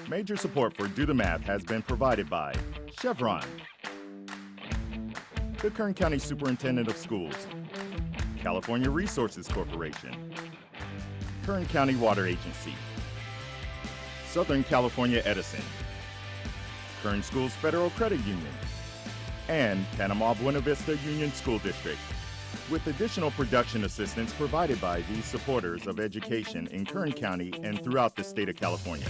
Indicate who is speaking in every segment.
Speaker 1: Major support for Do the Math has been provided by Chevron, the Kern County Superintendent of Schools, California Resources Corporation, Kern County Water Agency, Southern California Edison, Kern Schools Federal Credit Union, and Panama Buena Vista Union School District, with additional production assistance provided by these supporters of education in Kern County and throughout the state of California.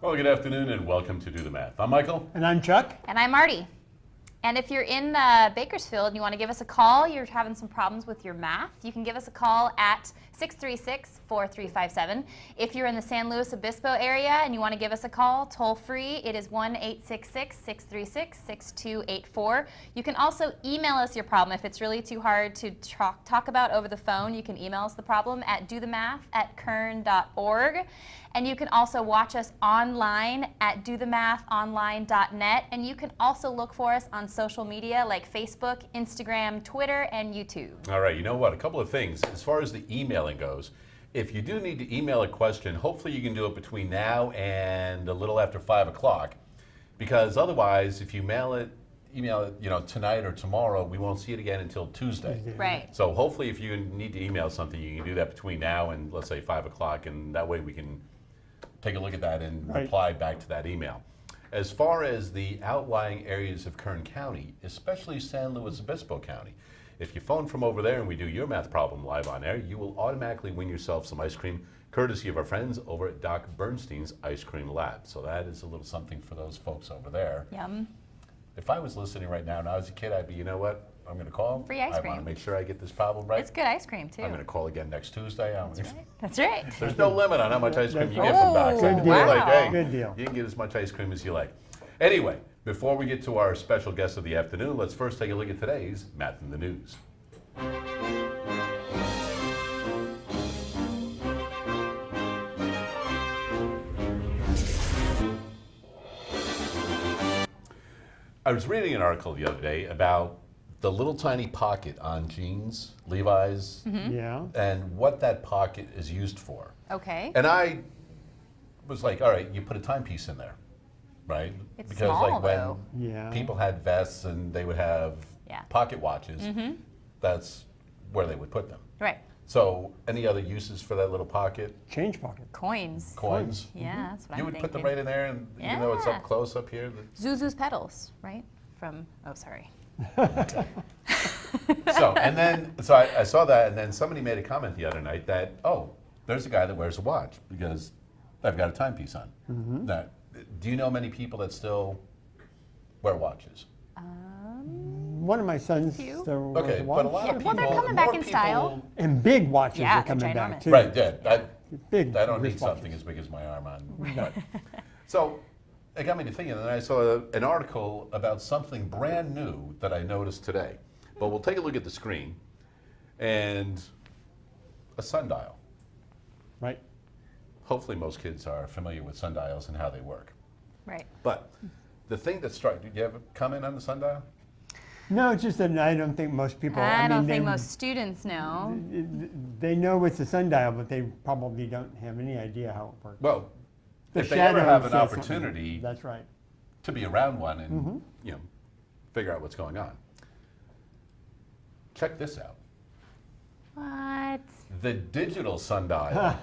Speaker 2: Well, good afternoon and welcome to Do the Math. I'm Michael.
Speaker 3: And I'm Chuck.
Speaker 4: And I'm Marty. And if you're in Bakersfield and you want to give us a call, you're having some problems with your math, you can give us a call at 636-4357. If you're in the San Luis Obispo area and you want to give us a call, toll free, it is 1-866-636-6284. You can also email us your problem. If it's really too hard to talk about over the phone, you can email us the problem at dothemath@kern.org. And you can also watch us online at dothemathonline.net. And you can also look for us on social media like Facebook, Instagram, Twitter, and YouTube.
Speaker 2: All right, you know what? A couple of things. As far as the emailing goes, if you do need to email a question, hopefully you can do it between now and a little after 5 o'clock. Because otherwise, if you email it, tonight or tomorrow, we won't see it again until Tuesday.
Speaker 4: Right.
Speaker 2: So hopefully if you need to email something, you can do that between now and, let's say, 5 o'clock, and that way we can take a look at that and reply back to that email. As far as the outlying areas of Kern County, especially San Luis Obispo County, if you phone from over there and we do your math problem live on air, you will automatically win yourself some ice cream, courtesy of our friends over at Doc Bernstein's Ice Cream Lab. So that is a little something for those folks over there.
Speaker 4: Yum.
Speaker 2: If I was listening right now and I was a kid, I'd be, you know what? I'm going to call.
Speaker 4: Free ice
Speaker 2: I
Speaker 4: cream.
Speaker 2: want to make sure I get this problem right.
Speaker 4: It's good ice cream, too.
Speaker 2: I'm going to call again next Tuesday.
Speaker 4: That's right.
Speaker 2: There's no limit on how much ice cream you get
Speaker 4: Oh,
Speaker 2: from Doc. So
Speaker 4: good
Speaker 2: we're
Speaker 4: deal.
Speaker 2: like, hey,
Speaker 3: Good deal.
Speaker 2: you can get as much ice cream as you like. Anyway, before we get to our special guest of the afternoon, let's first take a look at today's Math in the News. I was reading an article the other day about the little tiny pocket on jeans, Levi's,
Speaker 3: Yeah.
Speaker 2: and what that pocket is used for.
Speaker 4: Okay.
Speaker 2: And I was like, all right, you put a timepiece in there, right?
Speaker 4: It's
Speaker 2: because
Speaker 4: small,
Speaker 2: like when
Speaker 3: though. Yeah.
Speaker 2: people had vests and they would have pocket watches, that's where they would put them.
Speaker 4: Right.
Speaker 2: So any other uses for that little pocket?
Speaker 3: Change pocket.
Speaker 4: Coins.
Speaker 2: Coins?
Speaker 4: Yeah, that's what
Speaker 2: You
Speaker 4: I'm
Speaker 2: would
Speaker 4: thinking.
Speaker 2: put them right in there, and even though it's
Speaker 4: Yeah.
Speaker 2: up close up here.
Speaker 4: Zuzu's pedals, right? Sorry.
Speaker 2: So I saw that, and then somebody made a comment the other night that, oh, there's a guy that wears a watch because I've got a timepiece on. Now, do you know many people that still wear watches?
Speaker 3: One of my sons
Speaker 4: Few.
Speaker 3: still wears
Speaker 2: Okay,
Speaker 3: a
Speaker 2: but
Speaker 3: watch.
Speaker 2: a lot of
Speaker 4: Well,
Speaker 2: people.
Speaker 4: they're coming back
Speaker 2: more
Speaker 4: in
Speaker 2: people-
Speaker 4: style.
Speaker 3: And big watches
Speaker 4: Yeah,
Speaker 3: are coming
Speaker 4: they're
Speaker 3: back
Speaker 4: ginormous.
Speaker 3: too.
Speaker 2: Right, yeah.
Speaker 3: Big
Speaker 2: I don't need
Speaker 3: wrist
Speaker 2: something
Speaker 3: watches.
Speaker 2: as big as my arm on. But, so it got me to thinking, and then I saw an article about something brand new that I noticed today. But we'll take a look at the screen, and a sundial.
Speaker 3: Right.
Speaker 2: Hopefully most kids are familiar with sundials and how they work.
Speaker 4: Right.
Speaker 2: But the thing that struck, did you have a comment on the sundial?
Speaker 3: No, it's just that I don't think most people.
Speaker 4: I don't
Speaker 3: mean,
Speaker 4: think most students know.
Speaker 3: They know it's a sundial, but they probably don't have any idea how it works.
Speaker 2: Well,
Speaker 3: The
Speaker 2: if they ever
Speaker 3: shadow
Speaker 2: have an
Speaker 3: says something.
Speaker 2: opportunity
Speaker 3: That's right.
Speaker 2: to be around one and figure out what's going on. Check this out.
Speaker 4: What?
Speaker 2: The digital sundial.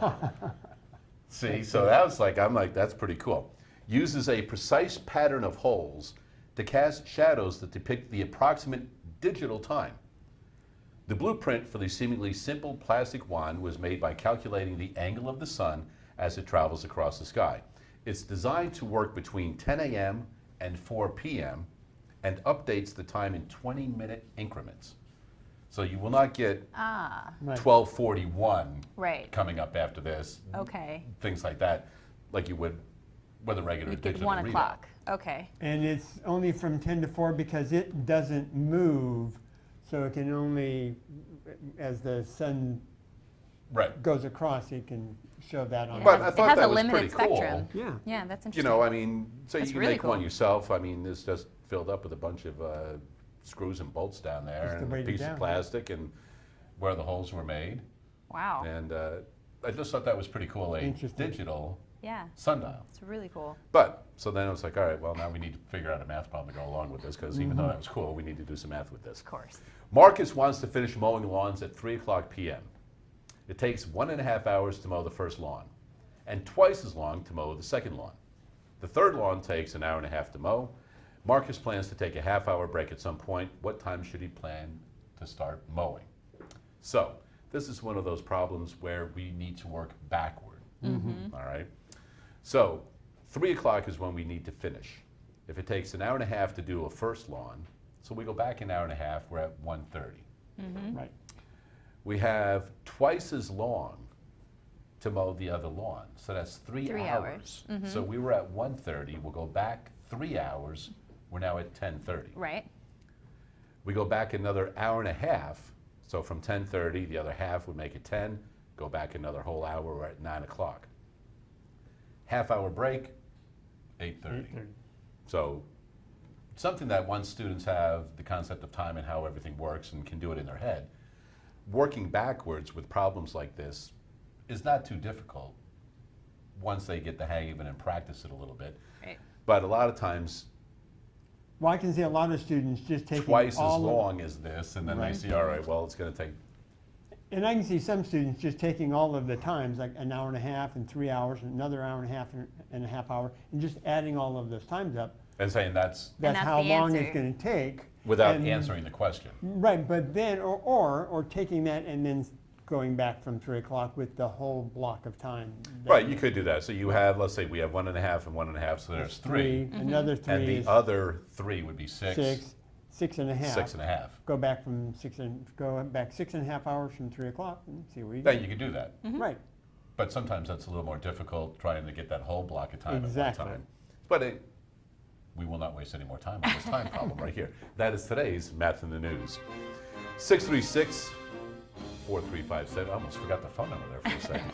Speaker 2: See, so that was I'm like, that's pretty cool. Uses a precise pattern of holes to cast shadows that depict the approximate digital time. The blueprint for the seemingly simple plastic wand was made by calculating the angle of the sun as it travels across the sky. It's designed to work between 10 a.m. and 4 p.m. and updates the time in 20-minute increments. So you will not get
Speaker 3: Right.
Speaker 2: 12:41
Speaker 4: Right.
Speaker 2: coming up after this.
Speaker 4: Okay.
Speaker 2: Things like that, like you would with a regular
Speaker 4: You'd get
Speaker 2: digital
Speaker 4: 1
Speaker 2: readout.
Speaker 4: o'clock. Okay.
Speaker 3: And it's only from 10 to 4 because it doesn't move, so it can only, as the sun
Speaker 2: Right.
Speaker 3: goes across, it can show that on.
Speaker 2: But
Speaker 3: the-
Speaker 2: I
Speaker 4: It
Speaker 2: thought
Speaker 4: has
Speaker 2: that
Speaker 4: a
Speaker 2: was
Speaker 4: limited
Speaker 2: pretty cool.
Speaker 4: spectrum.
Speaker 3: Yeah.
Speaker 4: Yeah, that's
Speaker 2: You
Speaker 4: interesting.
Speaker 2: know, I mean, say
Speaker 4: That's
Speaker 2: you can
Speaker 4: really
Speaker 2: make one
Speaker 4: cool.
Speaker 2: yourself. I mean, it's just filled up with a bunch of screws and bolts down there
Speaker 3: Just to
Speaker 2: and a
Speaker 3: weight it
Speaker 2: piece
Speaker 3: down.
Speaker 2: of plastic and where the holes were made.
Speaker 4: Wow.
Speaker 2: And I just thought that was pretty cool, a
Speaker 3: Interesting.
Speaker 2: digital
Speaker 4: Yeah,
Speaker 2: sundial.
Speaker 4: it's really cool.
Speaker 2: But, so then I was like, all right, well, now we need to figure out a math problem to go along with this, because even
Speaker 3: Mm-hmm.
Speaker 2: though that was cool, we need to do some math with this.
Speaker 4: Of course.
Speaker 2: Marcus wants to finish mowing lawns at 3 o'clock p.m. It takes 1.5 hours to mow the first lawn, and twice as long to mow the second lawn. The third lawn takes an hour and a half to mow. Marcus plans to take a half-hour break at some point. What time should he plan to start mowing? So, this is one of those problems where we need to work backward. All right? So, 3 o'clock is when we need to finish. If it takes an hour and a half to do a first lawn, so we go back an hour and a half, we're at 1:30.
Speaker 3: Right.
Speaker 2: We have twice as long to mow the other lawn, so that's 3
Speaker 4: 3
Speaker 2: hours. So we were at 1:30, we'll go back 3 hours, we're now at 10:30.
Speaker 4: Right.
Speaker 2: We go back another hour and a half, so from 10:30, the other half would make it 10, go back another whole hour, we're at 9 o'clock. Half-hour break, 8:30.
Speaker 3: 8:30.
Speaker 2: So something that once students have the concept of time and how everything works and can do it in their head, working backwards with problems like this is not too difficult once they get the hang of it and practice it a little bit.
Speaker 4: Right.
Speaker 2: But a lot of times,
Speaker 3: Well, I can see a lot of students just taking
Speaker 2: twice as
Speaker 3: all of-
Speaker 2: long as this, and then
Speaker 3: Right.
Speaker 2: they see, all right, well, it's going to take,
Speaker 3: And I can see some students just taking all of the times, like an hour and a half and 3 hours, and another hour and a half hour, and just adding all of those times up.
Speaker 2: and saying that's
Speaker 3: That's
Speaker 4: that's
Speaker 3: how
Speaker 4: the
Speaker 3: long
Speaker 4: answer.
Speaker 3: it's going to take.
Speaker 2: without
Speaker 3: And-
Speaker 2: answering the question.
Speaker 3: Right, but then, or taking that and then going back from 3 o'clock with the whole block of time.
Speaker 2: Right, you could do that. So you have, let's say we have 1.5 and 1.5, so there's 3.
Speaker 3: Another
Speaker 2: And
Speaker 3: 3
Speaker 2: the
Speaker 3: is
Speaker 2: other 3 would be 6,
Speaker 3: 6.5.
Speaker 2: 6.5.
Speaker 3: Go back from go back 6.5 hours from 3 o'clock and see where you
Speaker 2: Then
Speaker 3: go.
Speaker 2: you could do that.
Speaker 3: Right,
Speaker 2: But sometimes that's a little more difficult trying to get that whole block of time
Speaker 3: Exactly.
Speaker 2: at one time. But we will not waste any more time on this time problem right here. That is today's Math in the News. 636-4357. I almost forgot the phone number there for a second.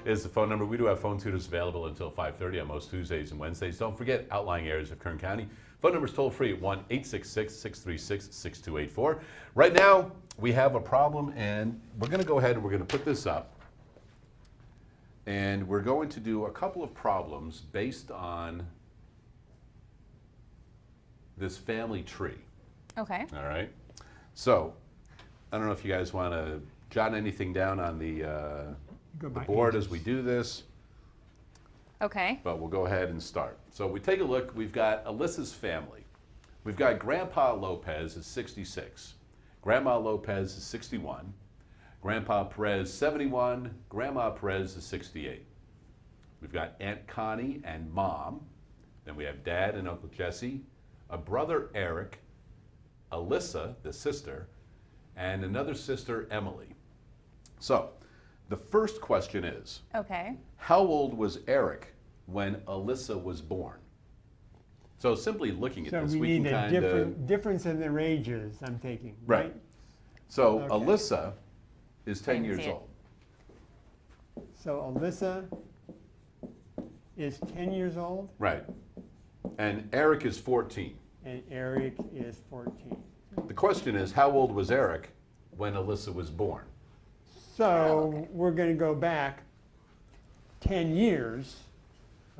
Speaker 2: Is the phone number. We do have phone tutors available until 5:30 on most Tuesdays and Wednesdays. Don't forget outlying areas of Kern County. Phone number is toll free at 1-866-636-6284. Right now, we have a problem, and we're going to go ahead and we're going to put this up. And we're going to do a couple of problems based on this family tree.
Speaker 4: Okay.
Speaker 2: All right. So, I don't know if you guys want to jot anything down on the
Speaker 3: Go by
Speaker 2: board
Speaker 3: ages.
Speaker 2: as we do this,
Speaker 4: Okay.
Speaker 2: but we'll go ahead and start. So we take a look. We've got Alyssa's family. We've got Grandpa Lopez is 66. Grandma Lopez is 61. Grandpa Perez 71. Grandma Perez is 68. We've got Aunt Connie and Mom. Then we have Dad and Uncle Jesse, a brother Eric, Alyssa, the sister, and another sister Emily. So, the first question is,
Speaker 4: Okay.
Speaker 2: how old was Eric when Alyssa was born? So simply looking at
Speaker 3: So
Speaker 2: this,
Speaker 3: we
Speaker 2: we
Speaker 3: need
Speaker 2: can
Speaker 3: a
Speaker 2: kind of...
Speaker 3: difference in their ages, I'm taking,
Speaker 2: Right.
Speaker 3: right?
Speaker 2: So
Speaker 3: Okay.
Speaker 2: Alyssa is 10
Speaker 4: can
Speaker 2: years
Speaker 4: see it.
Speaker 2: old.
Speaker 3: So Alyssa is 10 years old
Speaker 2: Right. And Eric is 14.
Speaker 3: and Eric is 14.
Speaker 2: The question is, how old was Eric when Alyssa was born?
Speaker 3: So
Speaker 4: okay.
Speaker 3: we're going to go back 10 years,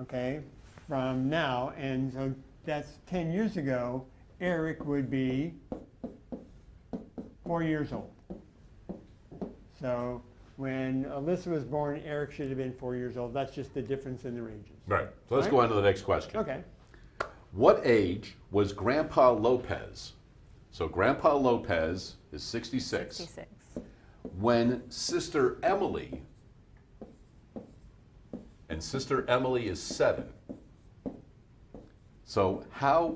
Speaker 3: okay, from now, and so that's 10 years ago. Eric would be 4 years old. So when Alyssa was born, Eric should have been 4 years old. That's just the difference in their ages.
Speaker 2: Right. So let's
Speaker 3: Right.
Speaker 2: go on to the next question.
Speaker 3: Okay.
Speaker 2: What age was Grandpa Lopez? So Grandpa Lopez is 66.
Speaker 4: 66.
Speaker 2: When Sister Emily, and Sister Emily is 7. So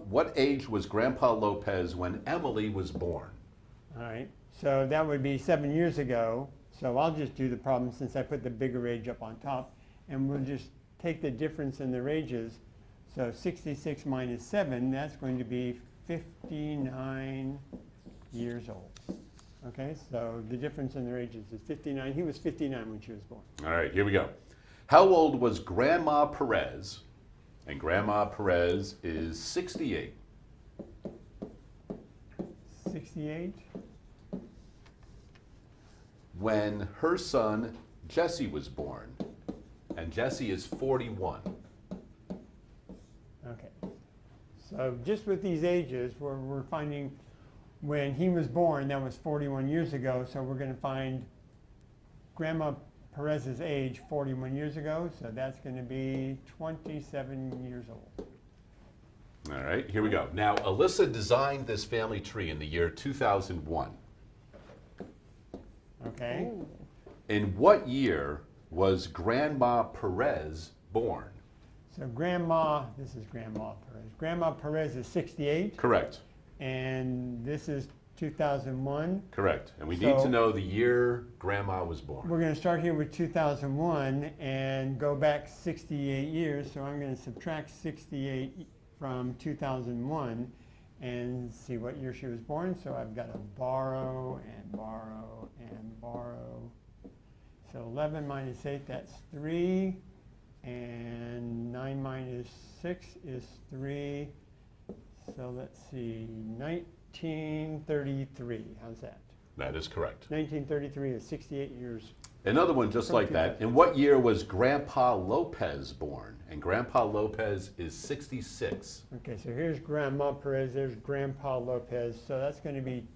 Speaker 2: what age was Grandpa Lopez when Emily was born?
Speaker 3: All right, so that would be 7 years ago. So I'll just do the problem since I put the bigger age up on top, and we'll just take the difference in their ages. So 66 minus 7, that's going to be 59 years old. Okay, so the difference in their ages is 59. He was 59 when she was born.
Speaker 2: All right, here we go. How old was Grandma Perez? And Grandma Perez is 68.
Speaker 3: 68?
Speaker 2: When her son Jesse was born, and Jesse is 41.
Speaker 3: Okay. So just with these ages, we're finding when he was born, that was 41 years ago, so we're going to find Grandma Perez's age 41 years ago, so that's going to be 27 years old.
Speaker 2: All right, here we go. Now, Alyssa designed this family tree in the year 2001.
Speaker 3: Okay?
Speaker 4: Ooh.
Speaker 2: In what year was Grandma Perez born?
Speaker 3: So this is Grandma Perez. Grandma Perez is 68,
Speaker 2: Correct.
Speaker 3: and this is 2001.
Speaker 2: Correct. And we need to
Speaker 3: So-
Speaker 2: know the year Grandma was born.
Speaker 3: We're going to start here with 2001 and go back 68 years. So I'm going to subtract 68 from 2001 and see what year she was born. So I've got to borrow and borrow and borrow. So 11 minus 8, that's 3. And 9 minus 6 is 3. So let's see, 1933. How's that?
Speaker 2: That is correct.
Speaker 3: 1933 is 68 years.
Speaker 2: Another one just like that. In what year was Grandpa Lopez born? And Grandpa Lopez is 66.
Speaker 3: Okay, so here's Grandma Perez, there's Grandpa Lopez, so that's going to be,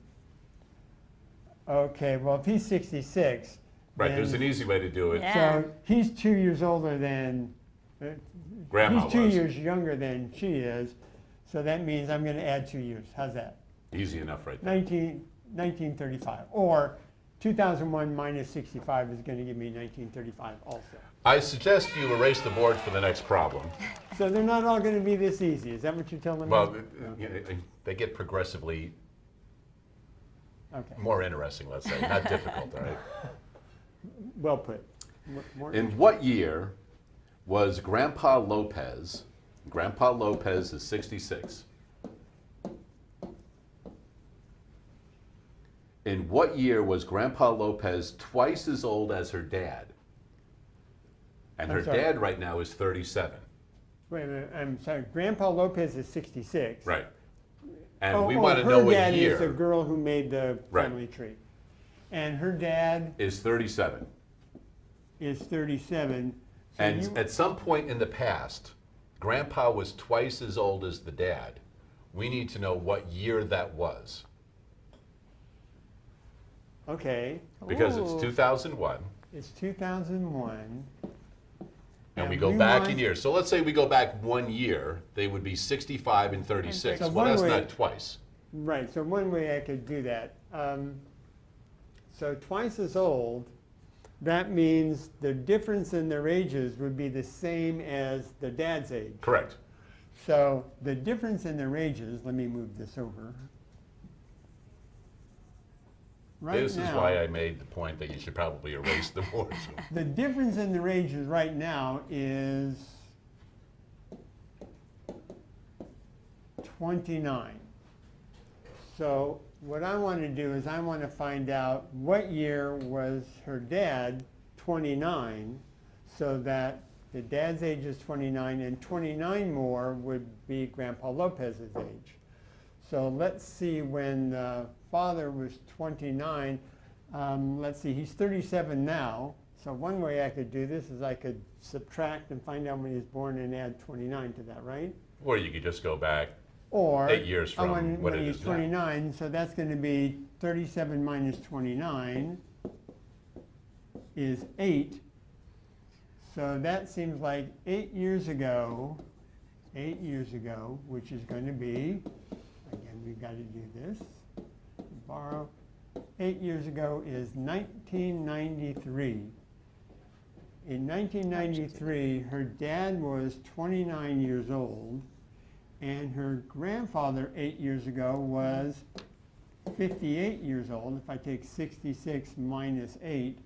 Speaker 3: okay, well, if he's 66.
Speaker 2: Right,
Speaker 3: then-
Speaker 2: there's an easy way to do it.
Speaker 4: Yeah.
Speaker 3: So he's 2 years older than,
Speaker 2: Grandma
Speaker 3: he's 2
Speaker 2: was.
Speaker 3: years younger than she is, so that means I'm going to add 2 years. How's that?
Speaker 2: Easy enough right there.
Speaker 3: 1935. Or 2001 minus 65 is going to give me 1935 also.
Speaker 2: I suggest you erase the board for the next problem.
Speaker 3: So they're not all going to be this easy. Is that what you're telling me?
Speaker 2: Well, they get progressively
Speaker 3: Okay.
Speaker 2: more interesting, let's say, not difficult, all right?
Speaker 3: Well put. More
Speaker 2: In what year was Grandpa Lopez? Grandpa Lopez is 66. In what year was Grandpa Lopez twice as old as her dad? And
Speaker 3: I'm
Speaker 2: her
Speaker 3: sorry.
Speaker 2: dad right now is 37.
Speaker 3: Wait a minute, I'm sorry. Grandpa Lopez is 66.
Speaker 2: Right. And we want to know
Speaker 3: her
Speaker 2: what
Speaker 3: dad is the
Speaker 2: year
Speaker 3: girl who made the
Speaker 2: Right.
Speaker 3: family tree. And her dad
Speaker 2: is 37.
Speaker 3: is 37. So
Speaker 2: And
Speaker 3: you-
Speaker 2: at some point in the past, Grandpa was twice as old as the dad. We need to know what year that was.
Speaker 3: okay,
Speaker 2: Because
Speaker 4: Ooh.
Speaker 2: it's 2001,
Speaker 3: it's 2001.
Speaker 2: and we
Speaker 3: And
Speaker 2: go
Speaker 3: we
Speaker 2: back
Speaker 3: want-
Speaker 2: in years. So let's say we go back 1 year, they would be 65 and 36.
Speaker 3: So
Speaker 2: Well,
Speaker 3: one
Speaker 2: that's
Speaker 3: way-
Speaker 2: not twice.
Speaker 3: Right, so one way I could do that. So twice as old, that means the difference in their ages would be the same as the dad's age.
Speaker 2: Correct.
Speaker 3: So the difference in their ages, let me move this over. Right
Speaker 2: This is
Speaker 3: now,
Speaker 2: why I made the point that you should probably erase the board.
Speaker 3: the difference in their ages right now is 29. So what I want to do is I want to find out what year was her dad 29, so that the dad's age is 29, and 29 more would be Grandpa Lopez's age. So let's see when the father was 29. Let's see, he's 37 now. So one way I could do this is I could subtract and find out when he was born and add 29 to that, right?
Speaker 2: Or you could just go back.
Speaker 3: Or
Speaker 2: 8 years from
Speaker 3: when
Speaker 2: what it
Speaker 3: he's
Speaker 2: is now.
Speaker 3: 29, so that's going to be 37 minus 29 is 8. So that seems like 8 years ago, which is going to be, again, we've got to do this, borrow. 8 years ago is 1993. In 1993, her dad was 29 years old, and her grandfather 8 years ago was 58 years old if I take 66 minus 8.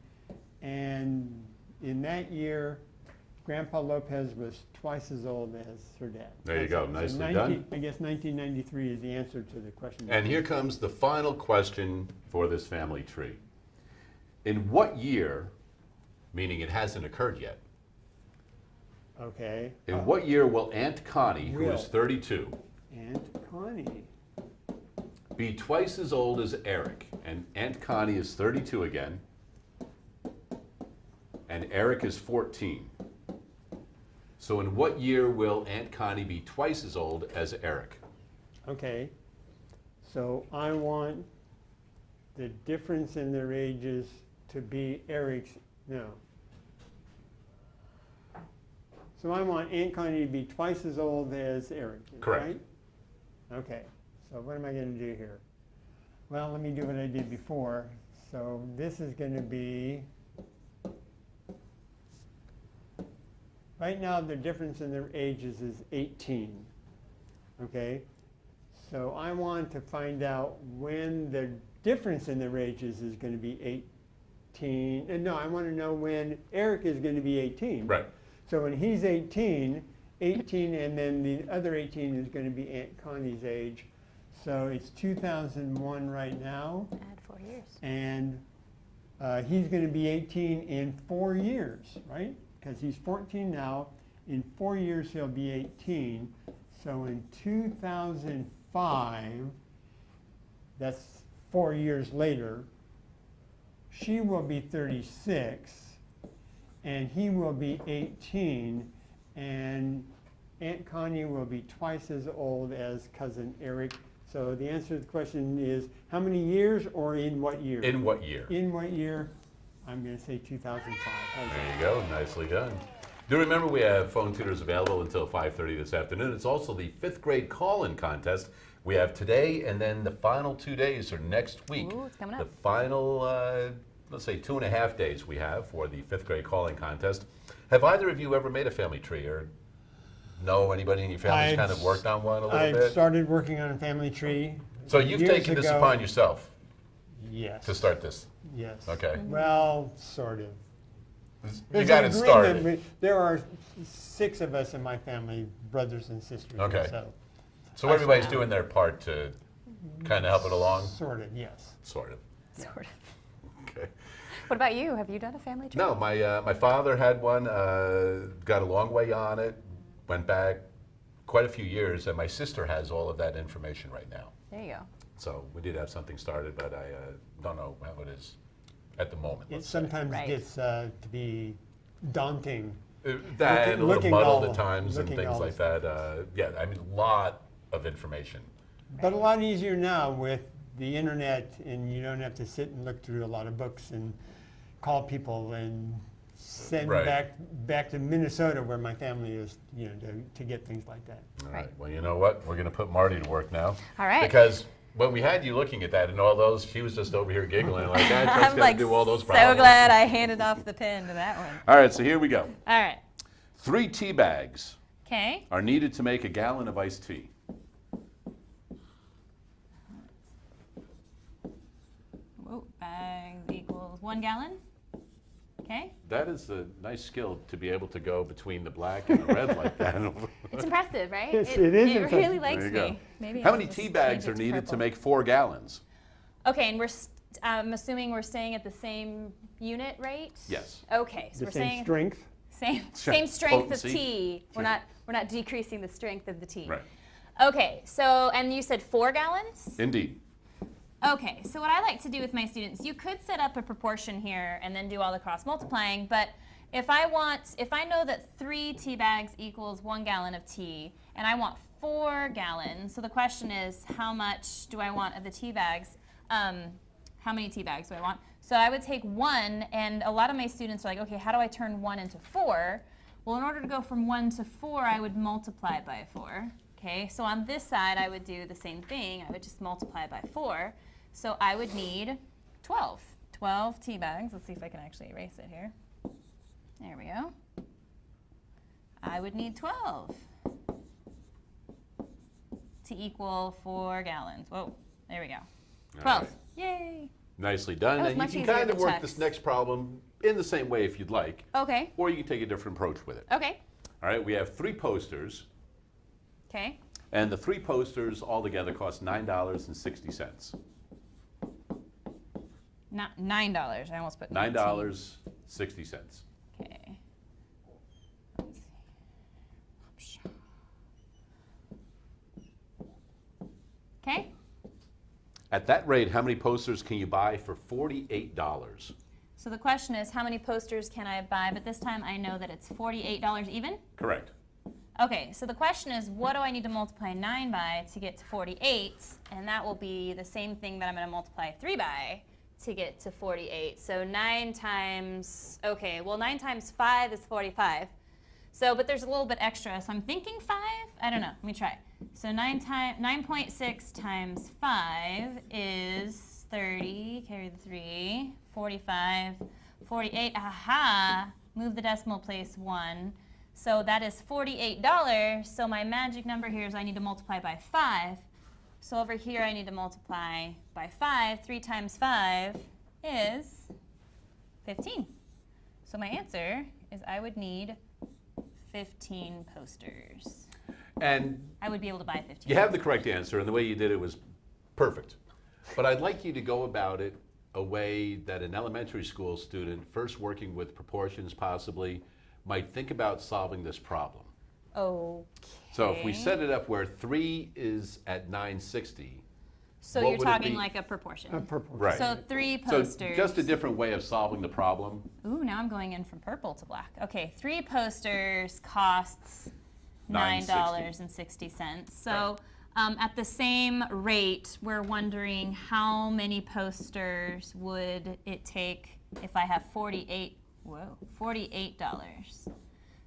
Speaker 3: And in that year, Grandpa Lopez was twice as old as her dad.
Speaker 2: There you go.
Speaker 3: So
Speaker 2: Nicely done.
Speaker 3: I guess 1993 is the answer to the question.
Speaker 2: And here comes the final question for this family tree. In what year, meaning it hasn't occurred yet,
Speaker 3: Okay.
Speaker 2: in what year will Aunt Connie, who
Speaker 3: Will.
Speaker 2: is 32,
Speaker 3: Aunt Connie.
Speaker 2: be twice as old as Eric? And Aunt Connie is 32 again, and Eric is 14. So in what year will Aunt Connie be twice as old as Eric?
Speaker 3: Okay. So I want the difference in their ages to be Eric's. No. So I want Aunt Connie to be twice as old as Eric.
Speaker 2: Correct.
Speaker 3: Right? Okay. So what am I going to do here? Well, let me do what I did before. So this is going to be, right now the difference in their ages is 18. Okay? So I want to find out when the difference in their ages is going to be 18. And no, I want to know when Eric is going to be 18.
Speaker 2: Right.
Speaker 3: So when he's 18, and then the other 18 is going to be Aunt Connie's age. So it's 2001 right now,
Speaker 4: Add 4 years.
Speaker 3: and he's going to be 18 in 4 years, right? Because he's 14 now. In 4 years, he'll be 18. So in 2005, that's 4 years later, she will be 36, and he will be 18, and Aunt Connie will be twice as old as cousin Eric. So the answer to the question is how many years or in what year?
Speaker 2: In what year?
Speaker 3: In what year? I'm going to say 2005. How's
Speaker 2: There
Speaker 3: that?
Speaker 2: you go. Nicely done. Do remember we have phone tutors available until 5:30 this afternoon. It's also the 5th grade call-in contest. We have today, and then the final 2 days are next week.
Speaker 4: Ooh, it's coming
Speaker 2: The
Speaker 4: up.
Speaker 2: final, let's say 2.5 days we have for the 5th grade call-in contest. Have either of you ever made a family tree, or know anybody in your family's kind of worked on one a little
Speaker 3: I've
Speaker 2: bit?
Speaker 3: started working on a family tree.
Speaker 2: So you've
Speaker 3: years
Speaker 2: taken this
Speaker 3: ago.
Speaker 2: upon yourself
Speaker 3: Yes.
Speaker 2: to start this.
Speaker 3: Yes.
Speaker 2: Okay.
Speaker 3: Well, sort of.
Speaker 2: You
Speaker 3: There's
Speaker 2: got
Speaker 3: an
Speaker 2: it
Speaker 3: agreement,
Speaker 2: started.
Speaker 3: but there are 6 of us in my family, brothers and sisters.
Speaker 2: Okay.
Speaker 3: So,
Speaker 2: So everybody's doing their part to kind of help it along?
Speaker 3: sort of, yes.
Speaker 2: Sort of.
Speaker 4: Sort of.
Speaker 2: Okay.
Speaker 4: What about you? Have you done a family tree?
Speaker 2: No, my father had one, got a long way on it, went back quite a few years, and my sister has all of that information right now.
Speaker 4: There you go.
Speaker 2: So we did have something started, but I don't know how it is at the moment.
Speaker 3: It
Speaker 2: let's say.
Speaker 3: sometimes
Speaker 4: Right.
Speaker 3: gets to be daunting.
Speaker 2: That and a little
Speaker 3: looking
Speaker 2: muddled
Speaker 3: all-
Speaker 2: at times and
Speaker 3: looking
Speaker 2: things
Speaker 3: all
Speaker 2: like
Speaker 3: the
Speaker 2: that. Yeah, I mean, a lot of information.
Speaker 3: But a lot easier now with the internet, and you don't have to sit and look through a lot of books and call people and send
Speaker 2: Right.
Speaker 3: back to Minnesota, where my family is, to get things like that.
Speaker 2: All
Speaker 4: Right.
Speaker 2: right. Well, you know what? We're going to put Marty to work now.
Speaker 4: All right.
Speaker 2: Because when we had you looking at that and all those, she was just over here giggling like that. Just
Speaker 4: I'm
Speaker 2: got
Speaker 4: like
Speaker 2: to do all those
Speaker 4: so
Speaker 2: problems.
Speaker 4: glad I handed off the pen to that one.
Speaker 2: All right, so here we go.
Speaker 4: All right.
Speaker 2: 3 tea bags
Speaker 4: Okay.
Speaker 2: are needed to make a gallon of iced tea.
Speaker 4: Whoa, bags equals 1 gallon. Okay.
Speaker 2: That is a nice skill to be able to go between the black and the red like that.
Speaker 4: It's impressive, right?
Speaker 3: Yes, it is
Speaker 4: It
Speaker 3: impressive.
Speaker 4: really likes
Speaker 2: There you go.
Speaker 4: me. Maybe
Speaker 2: How
Speaker 4: I'll
Speaker 2: many
Speaker 4: just
Speaker 2: tea
Speaker 4: change
Speaker 2: bags
Speaker 4: it
Speaker 2: are needed to
Speaker 4: purple.
Speaker 2: make 4 gallons?
Speaker 4: Okay, and I'm assuming we're staying at the same unit rate?
Speaker 2: Yes.
Speaker 4: Okay, so
Speaker 3: The
Speaker 4: we're
Speaker 3: same
Speaker 4: saying
Speaker 3: strength.
Speaker 4: same strength
Speaker 2: Potency.
Speaker 4: of tea.
Speaker 2: Sure.
Speaker 4: We're not decreasing the strength of the tea.
Speaker 2: Right.
Speaker 4: Okay, so and you said 4 gallons?
Speaker 2: Indeed.
Speaker 4: Okay, so what I like to do with my students, you could set up a proportion here and then do all the cross multiplying, but if I know that 3 tea bags equals 1 gallon of tea, and I want 4 gallons, so the question is, how much do I want of the tea bags? How many tea bags do I want? So I would take 1, and a lot of my students are like, okay, how do I turn 1 into 4? Well, in order to go from 1 to 4, I would multiply by 4. Okay, so on this side, I would do the same thing. I would just multiply by 4. So I would need 12. 12 tea bags. Let's see if I can actually erase it here. There we go. I would need 12 to equal 4 gallons. Whoa, there we go. 12.
Speaker 2: right.
Speaker 4: Yay.
Speaker 2: Nicely done.
Speaker 4: That was
Speaker 2: And
Speaker 4: much
Speaker 2: you can
Speaker 4: easier
Speaker 2: kind of
Speaker 4: to
Speaker 2: work
Speaker 4: text.
Speaker 2: this next problem in the same way if you'd like,
Speaker 4: Okay.
Speaker 2: or you can take a different approach with it.
Speaker 4: Okay.
Speaker 2: All right, we have 3 posters,
Speaker 4: Okay.
Speaker 2: and the 3 posters altogether cost $9.60.
Speaker 4: Not $9. I almost put
Speaker 2: $9.60.
Speaker 4: Okay. Let's see. Okay.
Speaker 2: At that rate, how many posters can you buy for $48?
Speaker 4: So the question is, how many posters can I buy? But this time I know that it's $48 even.
Speaker 2: Correct.
Speaker 4: Okay, so the question is, what do I need to multiply 9 by to get to 48? And that will be the same thing that I'm going to multiply 3 by to get to 48. So 9 times, okay, well 9 times 5 is 45. So, but there's a little bit extra, so I'm thinking 5? I don't know, let me try. So 9.6 times 5 is 30, carry the 3, 45, 48, aha, move the decimal place 1. So that is $48. So my magic number here is I need to multiply by 5. So over here I need to multiply by 5. 3 times 5 is 15. So my answer is I would need 15 posters.
Speaker 2: And
Speaker 4: I would be able to buy 15.
Speaker 2: you have the correct answer, and the way you did it was perfect. But I'd like you to go about it a way that an elementary school student, first working with proportions possibly, might think about solving this problem.
Speaker 4: Okay.
Speaker 2: So if we set it up where 3 is at 960.
Speaker 4: So
Speaker 2: what
Speaker 4: you're
Speaker 2: would it
Speaker 4: talking
Speaker 2: be?
Speaker 4: like a proportion.
Speaker 3: A proportion.
Speaker 2: Right.
Speaker 4: So 3
Speaker 2: So
Speaker 4: posters.
Speaker 2: just a different way of solving the problem.
Speaker 4: Ooh, now I'm going in from purple to black. Okay, 3 posters costs $9.60. So at the same rate, we're wondering how many posters would it take if I have $48.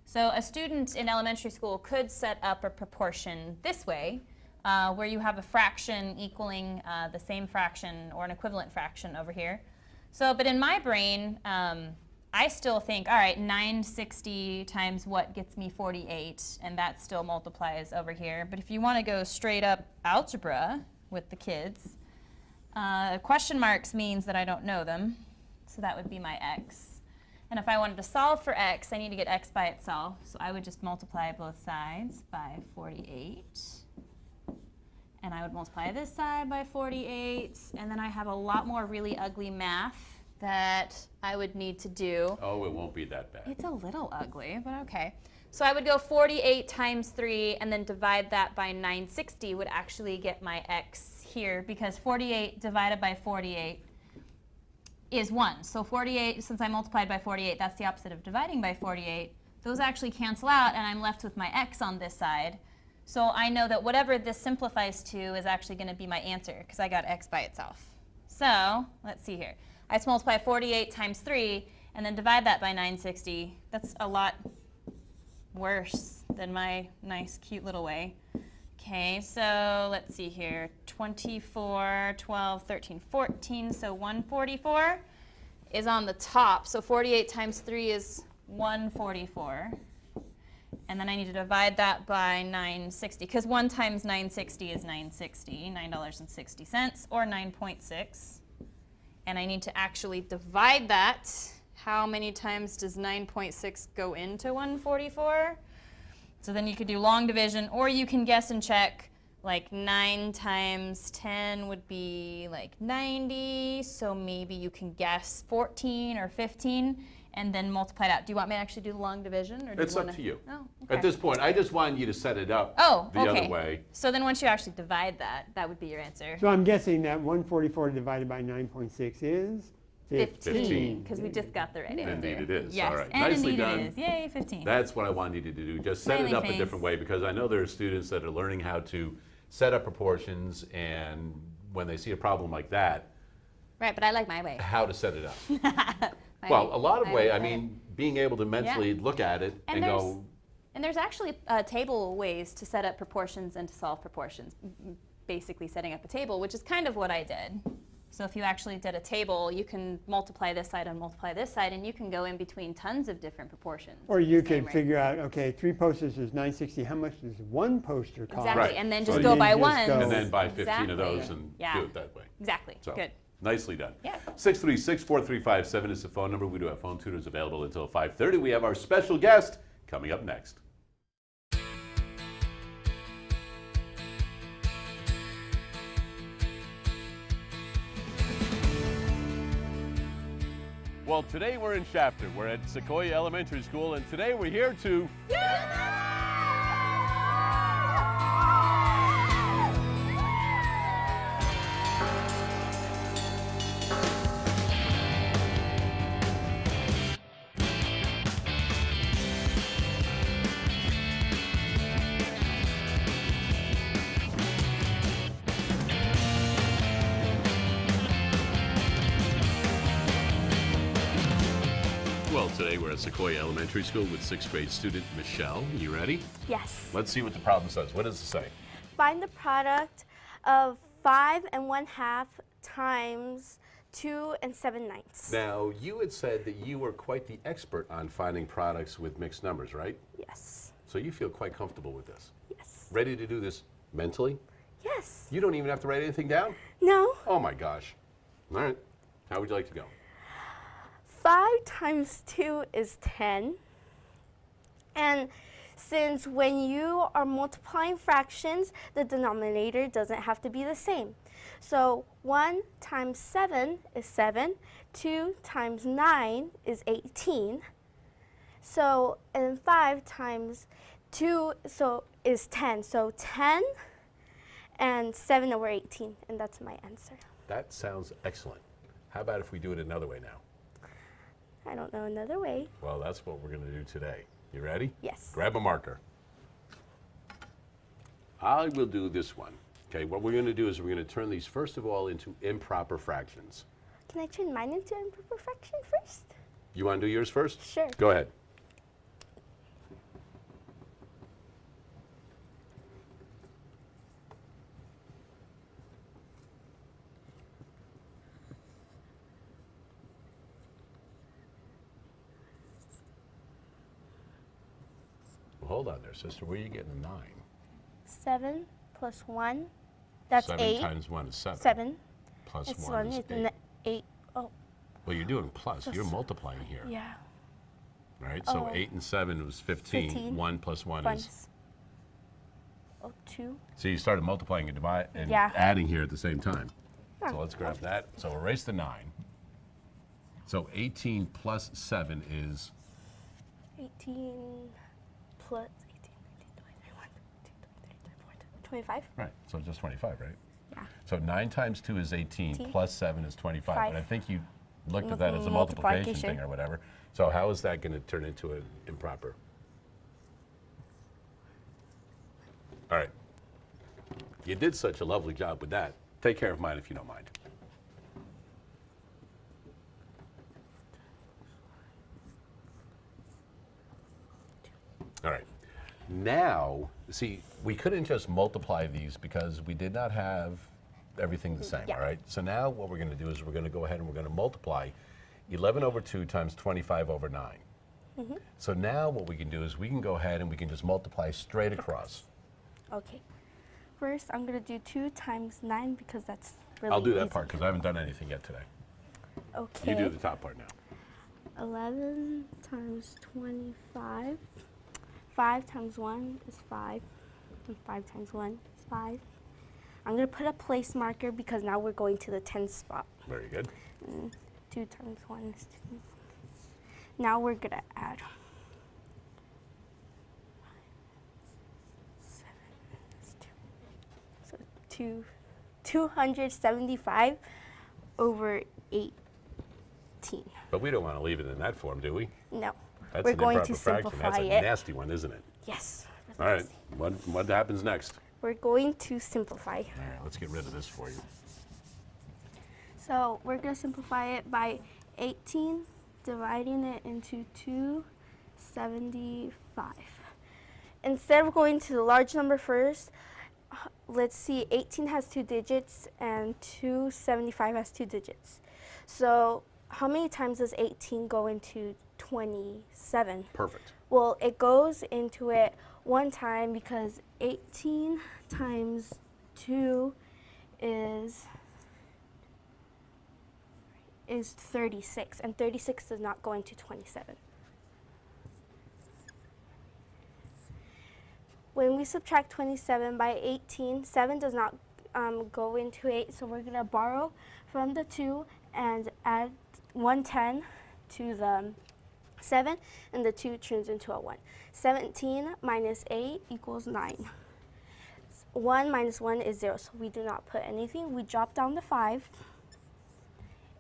Speaker 4: So a student in elementary school could set up a proportion this way, where you have a fraction equaling the same fraction or an equivalent fraction over here. So, but in my brain, I still think, all right, 960 times what gets me 48, and that still multiplies over here. But if you want to go straight up algebra with the kids, question marks means that I don't know them, so that would be my x. And if I wanted to solve for x, I need to get x by itself, so I would just multiply both sides by 48. And I would multiply this side by 48, and then I have a lot more really ugly math that I would need to do.
Speaker 2: Oh, it won't be that bad.
Speaker 4: It's a little ugly, but okay. So I would go 48 times 3 and then divide that by 960 would actually get my x here, because 48 divided by 48 is 1. So 48, since I multiplied by 48, that's the opposite of dividing by 48. Those actually cancel out, and I'm left with my x on this side. So I know that whatever this simplifies to is actually going to be my answer, because I got x by itself. So let's see here. I just multiply 48 times 3 and then divide that by 960. That's a lot worse than my nice, cute little way. Okay, so let's see here. 24, 12, 13, 14. So 144 is on the top. So 48 times 3 is 144. And then I need to divide that by 960, because 1 times 960 is 960, $9.60, or 9.6. And I need to actually divide that. How many times does 9.6 go into 144? So then you could do long division, or you can guess and check. Like 9 times 10 would be like 90, so maybe you can guess 14 or 15 and then multiply it out. Do you want me to actually do the long division? Or do
Speaker 2: It's
Speaker 4: you
Speaker 2: up
Speaker 4: wanna...
Speaker 2: to you.
Speaker 4: Oh, okay.
Speaker 2: At this point, I just wanted you to set it up
Speaker 4: Oh,
Speaker 2: the
Speaker 4: okay.
Speaker 2: other way.
Speaker 4: So then once you actually divide that, that would be your answer.
Speaker 3: So I'm guessing that 144 divided by 9.6 is
Speaker 2: 15.
Speaker 4: Because we just got the right answer.
Speaker 2: Indeed it is.
Speaker 4: Yes,
Speaker 2: All right.
Speaker 4: and
Speaker 2: Nicely
Speaker 4: indeed
Speaker 2: done.
Speaker 4: it is. Yay, 15.
Speaker 2: That's what I wanted you to do. Just set it
Speaker 4: Smiley
Speaker 2: up
Speaker 4: face.
Speaker 2: a different way, because I know there are students that are learning how to set up proportions, and when they see a problem like that,
Speaker 4: Right, but I like my way.
Speaker 2: how to set it up.
Speaker 4: My-
Speaker 2: Well, a lot of
Speaker 4: my
Speaker 2: way,
Speaker 4: way
Speaker 2: I
Speaker 4: better.
Speaker 2: mean, being able to mentally look at it and
Speaker 4: And
Speaker 2: go,
Speaker 4: And there's actually table ways to set up proportions and to solve proportions. Basically setting up a table, which is kind of what I did. So if you actually did a table, you can multiply this side and multiply this side, and you can go in between tons of different proportions.
Speaker 3: Or you
Speaker 4: Same
Speaker 3: could
Speaker 4: right
Speaker 3: figure out, okay, 3 posters is 960. How much does 1 poster cost?
Speaker 4: Exactly,
Speaker 2: Right.
Speaker 4: and then
Speaker 2: So
Speaker 4: just
Speaker 2: you
Speaker 4: go by
Speaker 3: just
Speaker 4: one.
Speaker 3: go-
Speaker 2: And then buy 15 of
Speaker 4: Exactly.
Speaker 2: those and
Speaker 4: Yeah.
Speaker 2: do it that way.
Speaker 4: Exactly.
Speaker 2: So,
Speaker 4: Good.
Speaker 2: nicely done.
Speaker 4: Yeah.
Speaker 2: 636-4357 is the phone number. We do have phone tutors available until 5:30. We have our special guest coming up next. Well, today we're in Shafter. We're at Sequoia Elementary School, and today we're here to Well, today we're at Sequoia Elementary School with 6th grade student Michelle. You ready?
Speaker 5: Yes.
Speaker 2: Let's see what the problem says. What does it say?
Speaker 5: Find the product of 5 1/2 times 2 7/9.
Speaker 2: Now, you had said that you were quite the expert on finding products with mixed numbers, right?
Speaker 5: Yes.
Speaker 2: So you feel quite comfortable with this.
Speaker 5: Yes.
Speaker 2: Ready to do this mentally?
Speaker 5: Yes.
Speaker 2: You don't even have to write anything down?
Speaker 5: No.
Speaker 2: Oh my gosh. All right. How would you like to go?
Speaker 5: 5 times 2 is 10. And since when you are multiplying fractions, the denominator doesn't have to be the same. So 1 times 7 is 7. 2 times 9 is 18. So, and 5 times 2 is 10. So 10 and 7 over 18. And that's my answer.
Speaker 2: That sounds excellent. How about if we do it another way now?
Speaker 5: I don't know another way.
Speaker 2: Well, that's what we're going to do today. You ready?
Speaker 5: Yes.
Speaker 2: Grab a marker. I will do this one. Okay, what we're going to do is we're going to turn these first of all into improper fractions.
Speaker 5: Can I turn mine into improper fraction first?
Speaker 2: You want to do yours first?
Speaker 5: Sure.
Speaker 2: Go ahead. Well, hold on there, sister. Where are you getting a 9?
Speaker 5: 7 plus 1, that's
Speaker 2: 7
Speaker 5: 8.
Speaker 2: times 1 is 7.
Speaker 5: 7.
Speaker 2: Plus
Speaker 5: It's
Speaker 2: 1 is 8.
Speaker 5: 8. Oh,
Speaker 2: Well, you're doing plus. You're
Speaker 5: Plus-
Speaker 2: multiplying here.
Speaker 5: yeah.
Speaker 2: Right? So
Speaker 5: Oh.
Speaker 2: 8 and 7 was 15.
Speaker 5: 15.
Speaker 2: 1 plus 1 is...
Speaker 5: Ones. Oh, 2.
Speaker 2: So you started multiplying and and
Speaker 5: Yeah.
Speaker 2: adding here at the same time.
Speaker 5: Yeah.
Speaker 2: So let's grab that. So erase the 9. So 18 plus 7 is
Speaker 5: 18 plus 18, 19, 20, 21, 22, 23, 24, 25.
Speaker 2: right. So just 25, right?
Speaker 5: Yeah.
Speaker 2: So 9 times 2 is 18
Speaker 5: 18.
Speaker 2: plus 7 is 25.
Speaker 5: Five.
Speaker 2: And I think you looked at that as a multiplication thing or whatever. So how is that going to turn into an improper? All right. You did such a lovely job with that. Take care of mine if you don't mind. All right. Now, see, we couldn't just multiply these because we did not have everything the same,
Speaker 5: Yeah.
Speaker 2: all right? So now what we're going to do is we're going to go ahead and we're going to multiply 11 over 2 times 25 over 9. So now what we can do is we can go ahead and we can just multiply straight across.
Speaker 5: Okay. First, I'm going to do 2 times 9 because that's really
Speaker 2: I'll do that
Speaker 5: easy.
Speaker 2: part because I haven't done anything yet today.
Speaker 5: Okay.
Speaker 2: You do the top part now.
Speaker 5: 11 times 25. 5 times 1 is 5. And 5 times 1 is 5. I'm going to put a place marker because now we're going to the 10 spot.
Speaker 2: Very good.
Speaker 5: 2 times 1 is 2. Now we're going to add. 7 is 2. So 275 over 18.
Speaker 2: But we don't want to leave it in that form, do we?
Speaker 5: No.
Speaker 2: That's
Speaker 5: we're
Speaker 2: an
Speaker 5: going
Speaker 2: improper
Speaker 5: to
Speaker 2: fraction.
Speaker 5: simplify
Speaker 2: That's a
Speaker 5: it.
Speaker 2: nasty one, isn't it?
Speaker 5: Yes.
Speaker 2: All right. What happens next?
Speaker 5: We're going to simplify.
Speaker 2: All right, let's get rid of this for you.
Speaker 5: So we're going to simplify it by 18, dividing it into 275. Instead of going to the large number first, let's see, 18 has 2 digits and 275 has 2 digits. So how many times does 18 go into 27?
Speaker 2: Perfect.
Speaker 5: Well, it goes into it one time because 18 times 2 is 36, and 36 does not go into 27. When we subtract 27 by 18, 7 does not go into 8, so we're going to borrow from the 2 and add 110 to the 7, and the 2 turns into a 1. 17 minus 8 equals 9. 1 minus 1 is 0, so we do not put anything. We drop down to 5.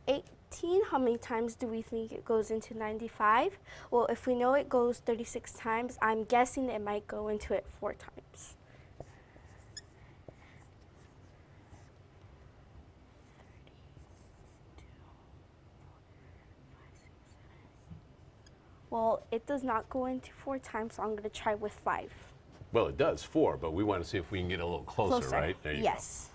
Speaker 5: 18, how many times do we think it goes into 95? Well, if we know it goes 36 times, I'm guessing it might go into it 4 times. Well, it does not go into 4 times, so I'm going to try with 5.
Speaker 2: Well, it does 4, but we want to see if we can get a little closer, right? There you
Speaker 5: yes.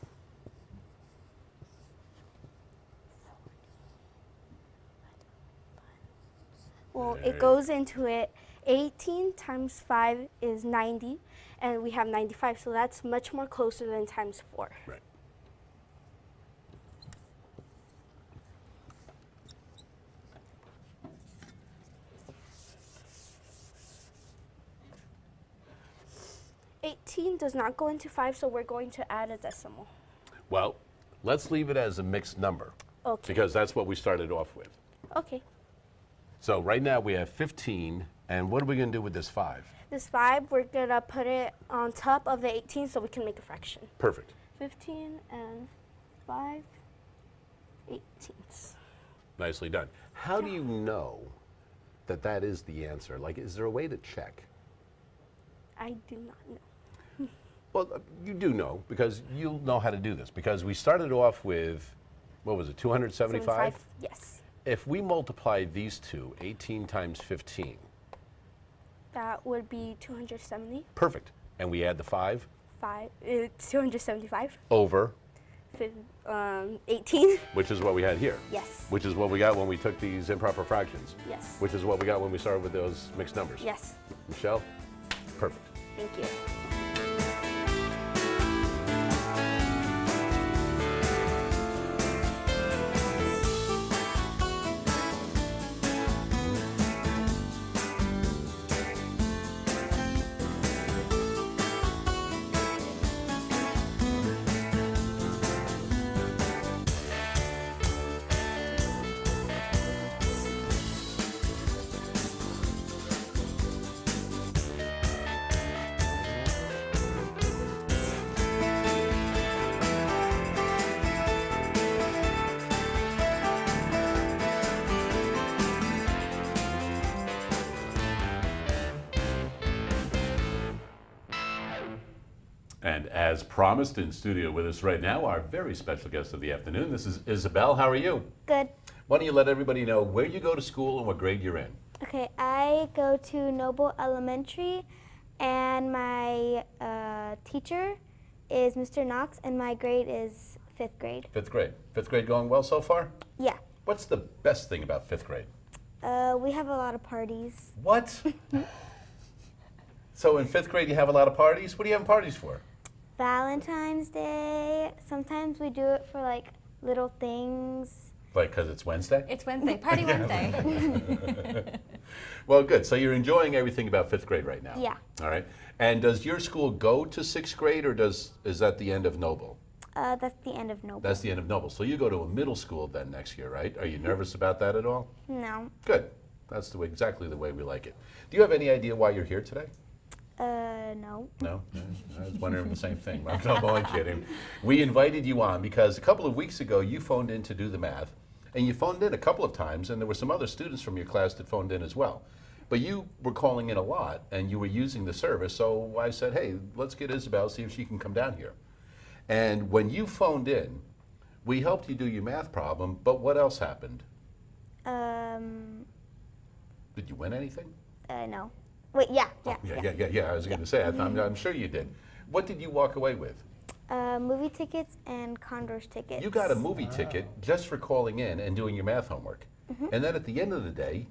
Speaker 5: Well, it goes into it. 18 times 5 is 90, and we have 95, so that's much more closer than times 4.
Speaker 2: Right.
Speaker 5: Does not go into 5, so we're going to add a decimal.
Speaker 2: Well, let's leave it as a mixed number.
Speaker 5: Okay.
Speaker 2: Because that's what we started off with.
Speaker 5: Okay.
Speaker 2: So right now we have 15, and what are we going to do with this 5?
Speaker 5: This 5, we're going to put it on top of the 18 so we can make a fraction.
Speaker 2: Perfect.
Speaker 5: 15 and 5 18ths.
Speaker 2: Nicely done. How do you know that that is the answer? Like, is there a way to check?
Speaker 5: I do not know.
Speaker 2: Well, you do know, because you'll know how to do this. Because we started off with, what was it, 275?
Speaker 5: Yes.
Speaker 2: If we multiply these two, 18 times 15.
Speaker 5: That would be 270.
Speaker 2: Perfect. And we add the 5?
Speaker 5: 275.
Speaker 2: Over?
Speaker 5: 18.
Speaker 2: Which is what we had here.
Speaker 5: Yes.
Speaker 2: Which is what we got when we took these improper fractions.
Speaker 5: Yes.
Speaker 2: Which is what we got when we started with those mixed numbers.
Speaker 5: Yes.
Speaker 2: Michelle? Perfect.
Speaker 5: Thank you.
Speaker 2: And as promised, in studio with us right now, our very special guest of the afternoon. This is Isabel. How are you?
Speaker 6: Good.
Speaker 2: Why don't you let everybody know where you go to school and what grade you're in?
Speaker 6: Okay, I go to Noble Elementary, and my teacher is Mr. Knox, and my grade is 5th grade.
Speaker 2: 5th grade. 5th grade going well so far?
Speaker 6: Yeah.
Speaker 2: What's the best thing about 5th grade?
Speaker 6: We have a lot of parties.
Speaker 2: What? So in 5th grade you have a lot of parties? What are you having parties for?
Speaker 6: Valentine's Day. Sometimes we do it for like little things.
Speaker 2: Like because it's Wednesday?
Speaker 4: It's Wednesday, Party Wednesday.
Speaker 2: Well, good. So you're enjoying everything about 5th grade right now?
Speaker 6: Yeah.
Speaker 2: All right. And does your school go to 6th grade, or is that the end of Noble?
Speaker 6: That's the end of Noble.
Speaker 2: That's the end of Noble. So you go to a middle school then next year, right? Are you nervous about that at all?
Speaker 6: No.
Speaker 2: Good. That's exactly the way we like it. Do you have any idea why you're here today?
Speaker 6: No.
Speaker 2: No? I was wondering the same thing. I'm only kidding. We invited you on because a couple of weeks ago you phoned in to do the math, and you phoned in a couple of times, and there were some other students from your class that phoned in as well. But you were calling in a lot, and you were using the service, so I said, hey, let's get Isabel, see if she can come down here. And when you phoned in, we helped you do your math problem, but what else happened? Did you win anything?
Speaker 6: No. Wait, yeah.
Speaker 2: Yeah. I was going to say, I'm sure you did. What did you walk away with?
Speaker 6: movie tickets and Condors tickets.
Speaker 2: You got a movie ticket just for calling in and doing your math homework. And then at the end of the day,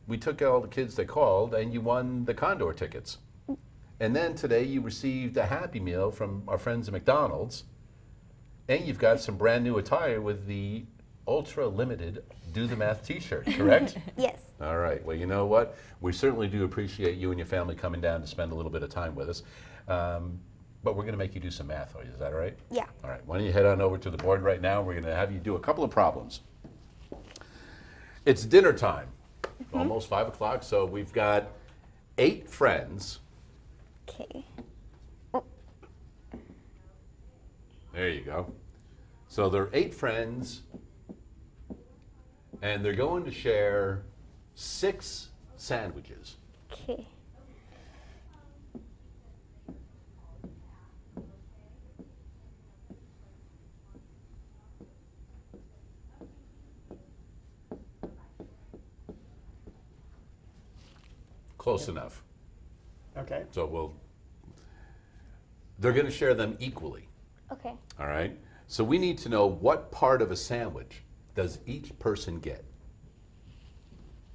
Speaker 2: we took all the kids that called and you won the Condor tickets. And then today you received a Happy Meal from our friends at McDonald's. And you've got some brand new attire with the ultra limited Do the Math t-shirt, correct?
Speaker 6: Yes.
Speaker 2: All right. Well, you know what? We certainly do appreciate you and your family coming down to spend a little bit of time with us. But we're going to make you do some math, is that all right?
Speaker 6: Yeah.
Speaker 2: All right. Why don't you head on over to the board right now? We're going to have you do a couple of problems. It's dinner time, almost 5 o'clock, so we've got 8 friends.
Speaker 6: Okay.
Speaker 2: There you go. So there are 8 friends, and they're going to share 6 sandwiches.
Speaker 6: Okay.
Speaker 2: Close enough.
Speaker 3: Okay.
Speaker 2: So they're going to share them equally.
Speaker 6: Okay.
Speaker 2: All right. So we need to know what part of a sandwich does each person get.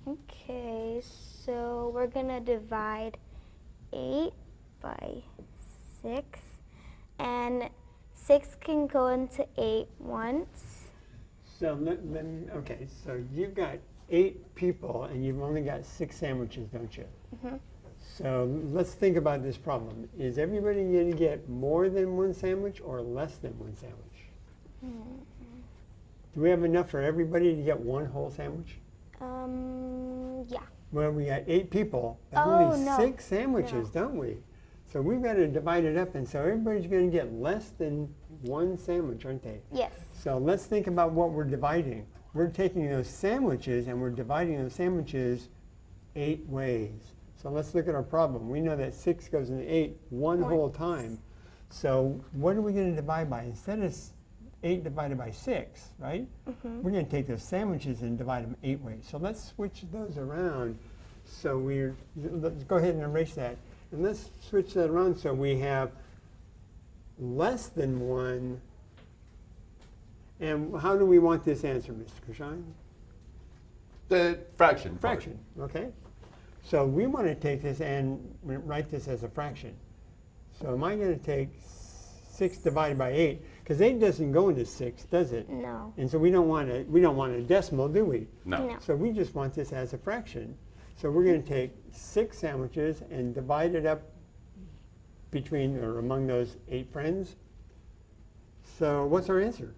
Speaker 6: Okay, so we're gonna divide 8 by 6, and 6 can go into 8 once.
Speaker 3: So okay, so you've got 8 people and you've only got 6 sandwiches, don't you? So let's think about this problem. Is everybody going to get more than 1 sandwich or less than 1 sandwich? Do we have enough for everybody to get 1 whole sandwich?
Speaker 6: Yeah.
Speaker 3: Well, we got 8 people, but
Speaker 6: Oh,
Speaker 3: only
Speaker 6: no.
Speaker 3: 6 sandwiches, don't we? So we've got to divide it up, and so everybody's going to get less than 1 sandwich, aren't they?
Speaker 6: Yes.
Speaker 3: So let's think about what we're dividing. We're taking those sandwiches and we're dividing those sandwiches 8 ways. So let's look at our problem. We know that 6 goes into 8 one whole time. So what are we going to divide by? Instead of 8 divided by 6, right? We're going to take those sandwiches and divide them 8 ways. So let's switch those around. So let's go ahead and erase that. And let's switch that around so we have less than 1. And how do we want this answer, Mr. Krishan?
Speaker 2: The fraction. part.
Speaker 3: Fraction, okay? So we want to take this and write this as a fraction. So am I going to take 6 divided by 8? Because 8 doesn't go into 6, does it?
Speaker 6: No.
Speaker 3: And so we don't want a decimal, do we?
Speaker 2: No.
Speaker 6: No.
Speaker 3: So we just want this as a fraction. So we're going to take 6 sandwiches and divide it up between or among those 8 friends. So what's our answer?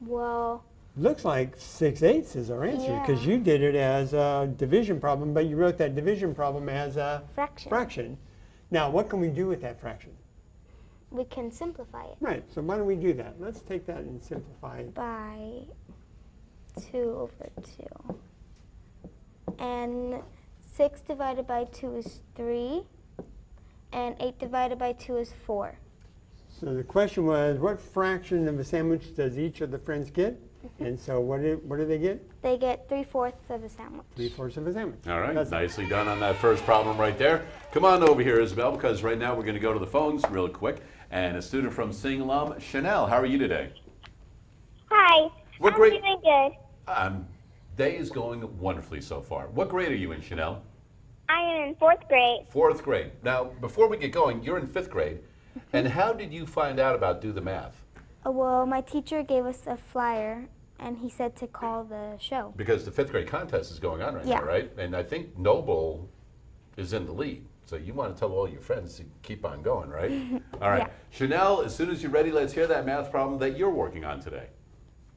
Speaker 6: Well,
Speaker 3: Looks like 6/8 is our answer because
Speaker 6: Yeah.
Speaker 3: you did it as a division problem, but you wrote that division problem as a
Speaker 6: fraction.
Speaker 3: Now, what can we do with that fraction?
Speaker 6: We can simplify it
Speaker 3: Right, so why don't we do that? Let's take that and simplify it.
Speaker 6: by 2 over 2. And 6 divided by 2 is 3, and 8 divided by 2 is 4.
Speaker 3: So the question was, what fraction of a sandwich does each of the friends get? And so what do they get?
Speaker 6: They get 3/4 of a sandwich.
Speaker 3: 3/4 of a sandwich.
Speaker 2: All right,
Speaker 3: That's-
Speaker 2: nicely done on that first problem right there. Come on over here, Isabel, because right now we're going to go to the phones real quick. And a student from Sing alum, Chanel, how are you today?
Speaker 7: Hi.
Speaker 2: What
Speaker 7: I'm
Speaker 2: grade?
Speaker 7: doing good.
Speaker 2: Day is going wonderfully so far. What grade are you in, Chanel?
Speaker 7: I am in 4th grade.
Speaker 2: 4th grade. Now, before we get going, you're in 5th grade. And how did you find out about Do the Math?
Speaker 6: Well, my teacher gave us a flyer, and he said to call the show.
Speaker 2: Because the 5th grade contest is going on right
Speaker 6: Yeah.
Speaker 2: now, right? And I think Noble is in the lead. So you want to tell all your friends to keep on going, right? All right.
Speaker 6: Yeah.
Speaker 2: Chanel, as soon as you're ready, let's hear that math problem that you're working on today.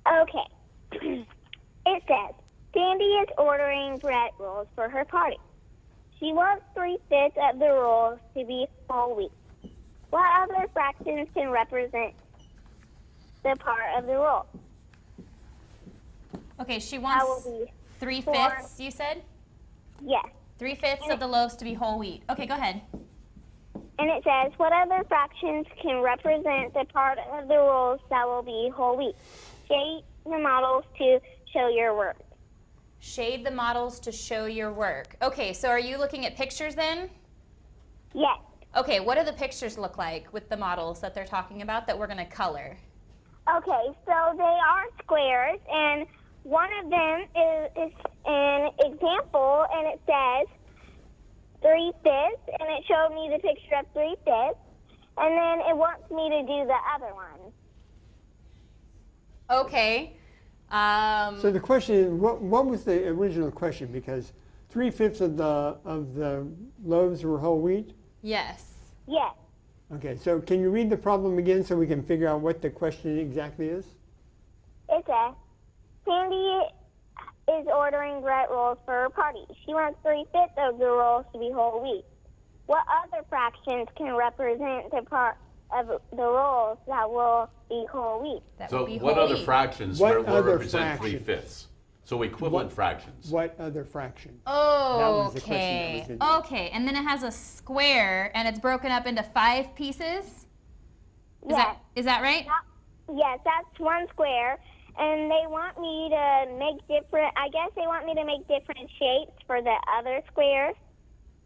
Speaker 7: Okay. It says, Sandy is ordering bread rolls for her party. She wants 3/5 of the rolls to be whole wheat. What other fractions can represent the part of the roll?
Speaker 4: Okay, she
Speaker 7: That will
Speaker 4: wants
Speaker 7: be
Speaker 4: 3/5, you said?
Speaker 7: yes.
Speaker 4: 3/5 of the loaves to be whole wheat. Okay, go ahead.
Speaker 7: And it says, what other fractions can represent the part of the rolls that will be whole wheat? Shade the models to show your work.
Speaker 4: Shade the models to show your work. Okay, so are you looking at pictures then?
Speaker 7: Yes.
Speaker 4: Okay, what do the pictures look like with the models that they're talking about that we're going to color?
Speaker 7: Okay, so they are squares, and one of them is an example, and it says 3/5, and it showed me the picture of 3/5, and then it wants me to do the other one.
Speaker 4: Okay.
Speaker 3: So the question is, what was the original question? Because 3/5 of the loaves were whole wheat.
Speaker 4: Yes.
Speaker 7: Yes.
Speaker 3: Okay, so can you read the problem again so we can figure out what the question exactly is?
Speaker 7: It says, Sandy is ordering bread rolls for her party. She wants 3/5 of the rolls to be whole wheat. What other fractions can represent the part of the rolls that will be whole wheat?
Speaker 4: That
Speaker 2: So
Speaker 4: would be
Speaker 2: what
Speaker 4: whole
Speaker 2: other
Speaker 4: wheat.
Speaker 2: fractions
Speaker 3: What
Speaker 2: will
Speaker 3: other
Speaker 2: represent
Speaker 3: fractions?
Speaker 2: 3/5? So equivalent fractions.
Speaker 3: What other fraction?
Speaker 4: Oh,
Speaker 3: was the question that was
Speaker 4: okay.
Speaker 3: in there.
Speaker 4: Okay, and then it has a square, and it's broken up into 5 pieces.
Speaker 7: Yes.
Speaker 4: Is that right?
Speaker 7: Yes, that's one square. And they want me to make different shapes for the other squares.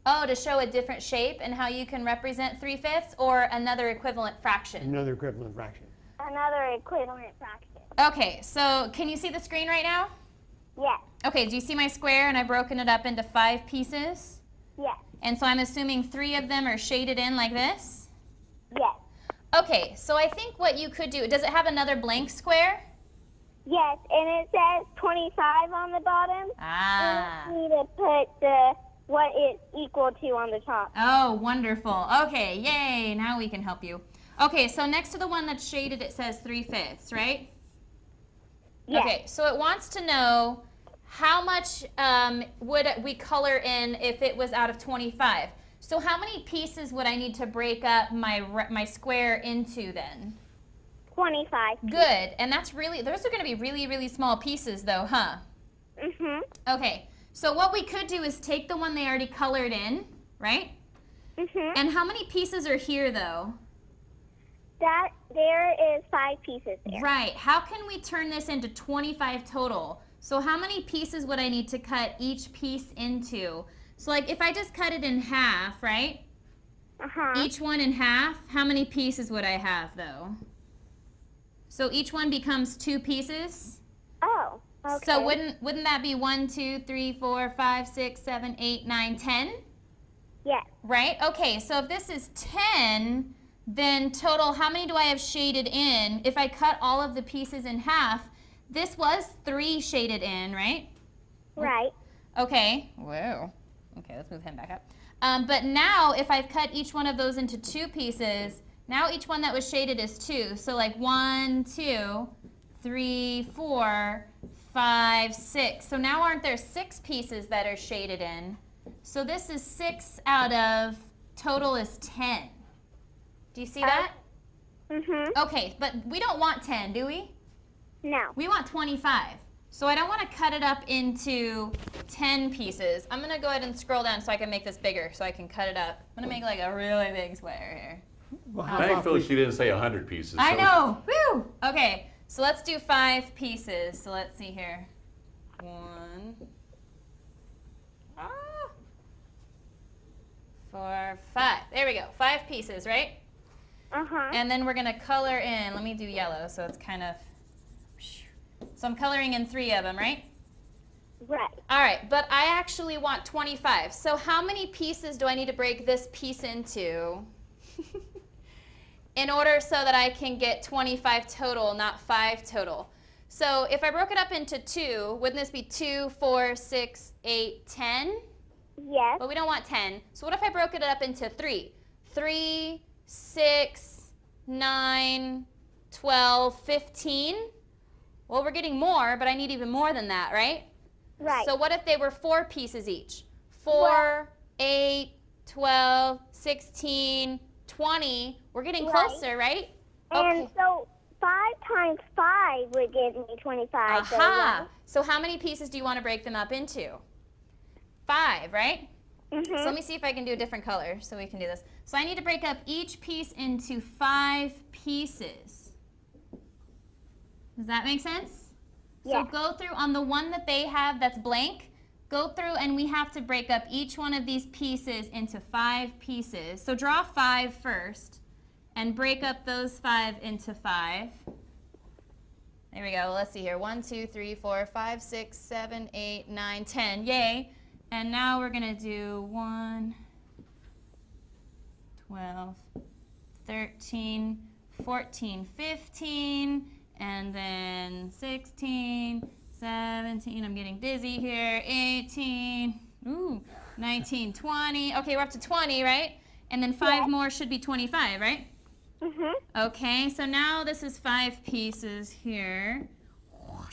Speaker 4: Oh, to show a different shape and how you can represent 3/5 or another equivalent fraction.
Speaker 3: Another equivalent fraction.
Speaker 7: Another equivalent fraction.
Speaker 4: Okay, so can you see the screen right now?
Speaker 7: Yes.
Speaker 4: Okay, do you see my square and I've broken it up into 5 pieces?
Speaker 7: Yes.
Speaker 4: And so I'm assuming 3 of them are shaded in like this?
Speaker 7: Yes.
Speaker 4: Okay, so I think what you could do, does it have another blank square?
Speaker 7: Yes, and it says 25 on the bottom.
Speaker 4: Ah.
Speaker 7: And you need to put what it's equal to on the top.
Speaker 4: Oh, wonderful. Okay, yay, now we can help you. Okay, so next to the one that's shaded, it says 3/5, right?
Speaker 7: Yes.
Speaker 4: Okay, so it wants to know how much would we color in if it was out of 25. So how many pieces would I need to break up my square into then?
Speaker 7: 25.
Speaker 4: Good, and those are going to be really, really small pieces though, huh?
Speaker 7: Mhm.
Speaker 4: Okay, so what we could do is take the one they already colored in, right?
Speaker 7: Mhm.
Speaker 4: And how many pieces are here though?
Speaker 7: That there is 5 pieces there.
Speaker 4: Right, how can we turn this into 25 total? So how many pieces would I need to cut each piece into? So like if I just cut it in half, right?
Speaker 7: Uh-huh.
Speaker 4: Each one in half, how many pieces would I have though? So each one becomes 2 pieces?
Speaker 7: Oh, okay.
Speaker 4: So wouldn't that be 1, 2, 3, 4, 5, 6, 7, 8, 9, 10?
Speaker 7: Yes.
Speaker 4: Right? Okay, so if this is 10, then total, how many do I have shaded in? If I cut all of the pieces in half, this was 3 shaded in, right?
Speaker 7: Right.
Speaker 4: Okay. Whoa. Okay, let's move him back up. But now, if I've cut each one of those into 2 pieces, now each one that was shaded is 2. So like 1, 2, 3, 4, 5, 6. So now aren't there 6 pieces that are shaded in? So this is 6 out of, total is 10. Do you see that?
Speaker 7: Mhm.
Speaker 4: Okay, but we don't want 10, do we?
Speaker 7: No.
Speaker 4: We want 25. So I don't want to cut it up into 10 pieces. I'm going to go ahead and scroll down so I can make this bigger so I can cut it up. I'm going to make like a really big square here.
Speaker 3: Well, how
Speaker 2: Thankfully,
Speaker 3: about
Speaker 2: she didn't say 100 pieces.
Speaker 4: I
Speaker 2: so-
Speaker 4: know. Woo! Okay, so let's do 5 pieces. So let's see here. 1, 4, 5. There we go. 5 pieces, right?
Speaker 7: Uh-huh.
Speaker 4: And then we're going to color in. Let me do yellow so it's kind of... So I'm coloring in 3 of them, right?
Speaker 7: Right.
Speaker 4: All right, but I actually want 25. So how many pieces do I need to break this piece into in order so that I can get 25 total, not 5 total? So if I broke it up into 2, wouldn't this be 2, 4, 6, 8, 10?
Speaker 7: Yes.
Speaker 4: But we don't want 10. So what if I broke it up into 3? 3, 6, 9, 12, 15? Well, we're getting more, but I need even more than that, right?
Speaker 7: Right.
Speaker 4: So what if they were 4 pieces each? 4, 8, 12, 16, 20. We're getting
Speaker 7: Right.
Speaker 4: closer, right?
Speaker 7: And so 5 times 5 would give me 25. So,
Speaker 4: Aha.
Speaker 7: yeah.
Speaker 4: So how many pieces do you want to break them up into? 5, right?
Speaker 7: Mhm.
Speaker 4: So let me see if I can do a different color so we can do this. So I need to break up each piece into 5 pieces. Does that make sense?
Speaker 7: Yes.
Speaker 4: So go through on the one that they have that's blank, go through and we have to break up each one of these pieces into 5 pieces. So draw 5 first and break up those 5 into 5. There we go. Let's see here. 1, 2, 3, 4, 5, 6, 7, 8, 9, 10. Yay. And now we're going to do 1, 12, 13, 14, 15, and then 16, 17, I'm getting dizzy here, 18, 19, 20. Okay, we're up to 20, right? And then 5 more should be 25, right?
Speaker 7: Mhm.
Speaker 4: Okay, so now this is 5 pieces here. All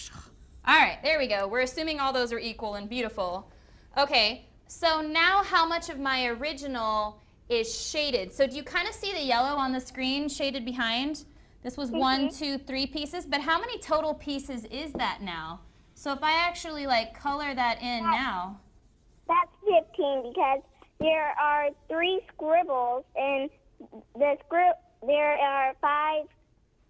Speaker 4: right, there we go. We're assuming all those are equal and beautiful. Okay, so now how much of my original is shaded? So do you kind of see the yellow on the screen shaded behind? This was 1, 2, 3 pieces, but how many total pieces is that now? So if I actually like color that in now.
Speaker 7: That's 15 because there are 3 scribbles and there are 5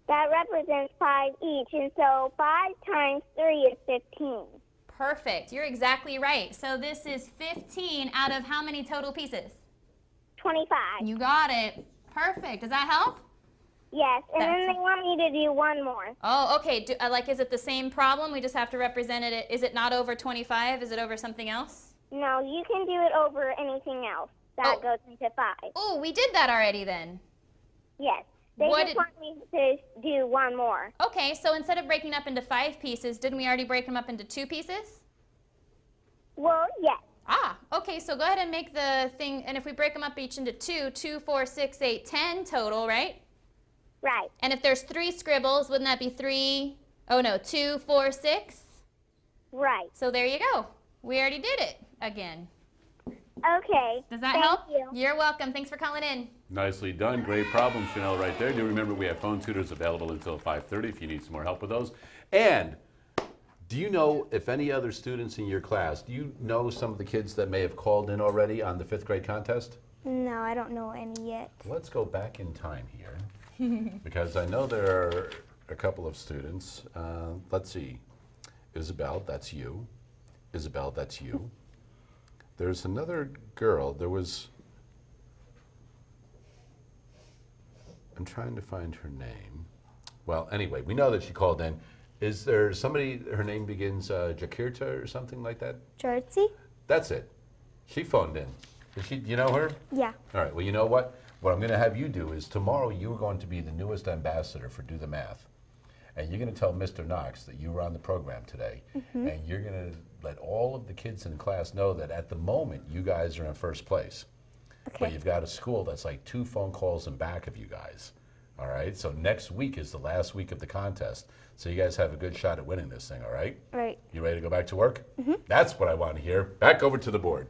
Speaker 7: that represents 5 each, and so 5 times 3 is 15.
Speaker 4: Perfect. You're exactly right. So this is 15 out of how many total pieces?
Speaker 7: 25.
Speaker 4: You got it. Perfect. Does that help?
Speaker 7: Yes, and then
Speaker 4: That's-
Speaker 7: they want me to do one more.
Speaker 4: Oh, okay. Is it the same problem? We just have to represent it. Is it not over 25? Is it over something else?
Speaker 7: No, you can do it over anything else that goes into 5.
Speaker 4: Oh, we did that already then.
Speaker 7: Yes, they
Speaker 4: What
Speaker 7: just
Speaker 4: did-
Speaker 7: want me to do one more.
Speaker 4: Okay, so instead of breaking up into 5 pieces, didn't we already break them up into 2 pieces?
Speaker 7: Well, yes.
Speaker 4: Ah, okay, so go ahead and make the thing, and if we break them up each into 2, 2, 4, 6, 8, 10 total, right?
Speaker 7: Right.
Speaker 4: And if there's 3 scribbles, wouldn't that be 3? Oh no, 2, 4, 6?
Speaker 7: Right.
Speaker 4: So there you go. We already did it again.
Speaker 7: Okay.
Speaker 4: Does that
Speaker 7: Thank
Speaker 4: help?
Speaker 7: you.
Speaker 4: You're welcome. Thanks for calling in.
Speaker 2: Nicely done. Great problem, Chanel, right there. Do remember we have phone tutors available until 5:30 if you need some more help with those. And do you know if any other students in your class, do you know some of the kids that may have called in already on the 5th grade contest?
Speaker 6: No, I don't know any yet.
Speaker 2: Let's go back in time here because I know there are a couple of students. Let's see. Isabel, that's you. Isabel, that's you. There's another girl. There was. I'm trying to find her name. Well, anyway, we know that she called in. Is there somebody, her name begins Jakirta or something like that?
Speaker 6: Jersey?
Speaker 2: That's it. She phoned in. Is she, you know her?
Speaker 6: Yeah.
Speaker 2: All right, well, you know what? What I'm going to have you do is tomorrow you are going to be the newest ambassador for Do the Math. And you're going to tell Mr. Knox that you were on the program today. And you're going to let all of the kids in the class know that at the moment you guys are in first place. But
Speaker 6: Okay.
Speaker 2: you've got a school that's like 2 phone calls in back of you guys. All right? So next week is the last week of the contest. So you guys have a good shot at winning this thing, all right?
Speaker 6: Right.
Speaker 2: You ready to go back to work? That's what I want to hear. Back over to the board.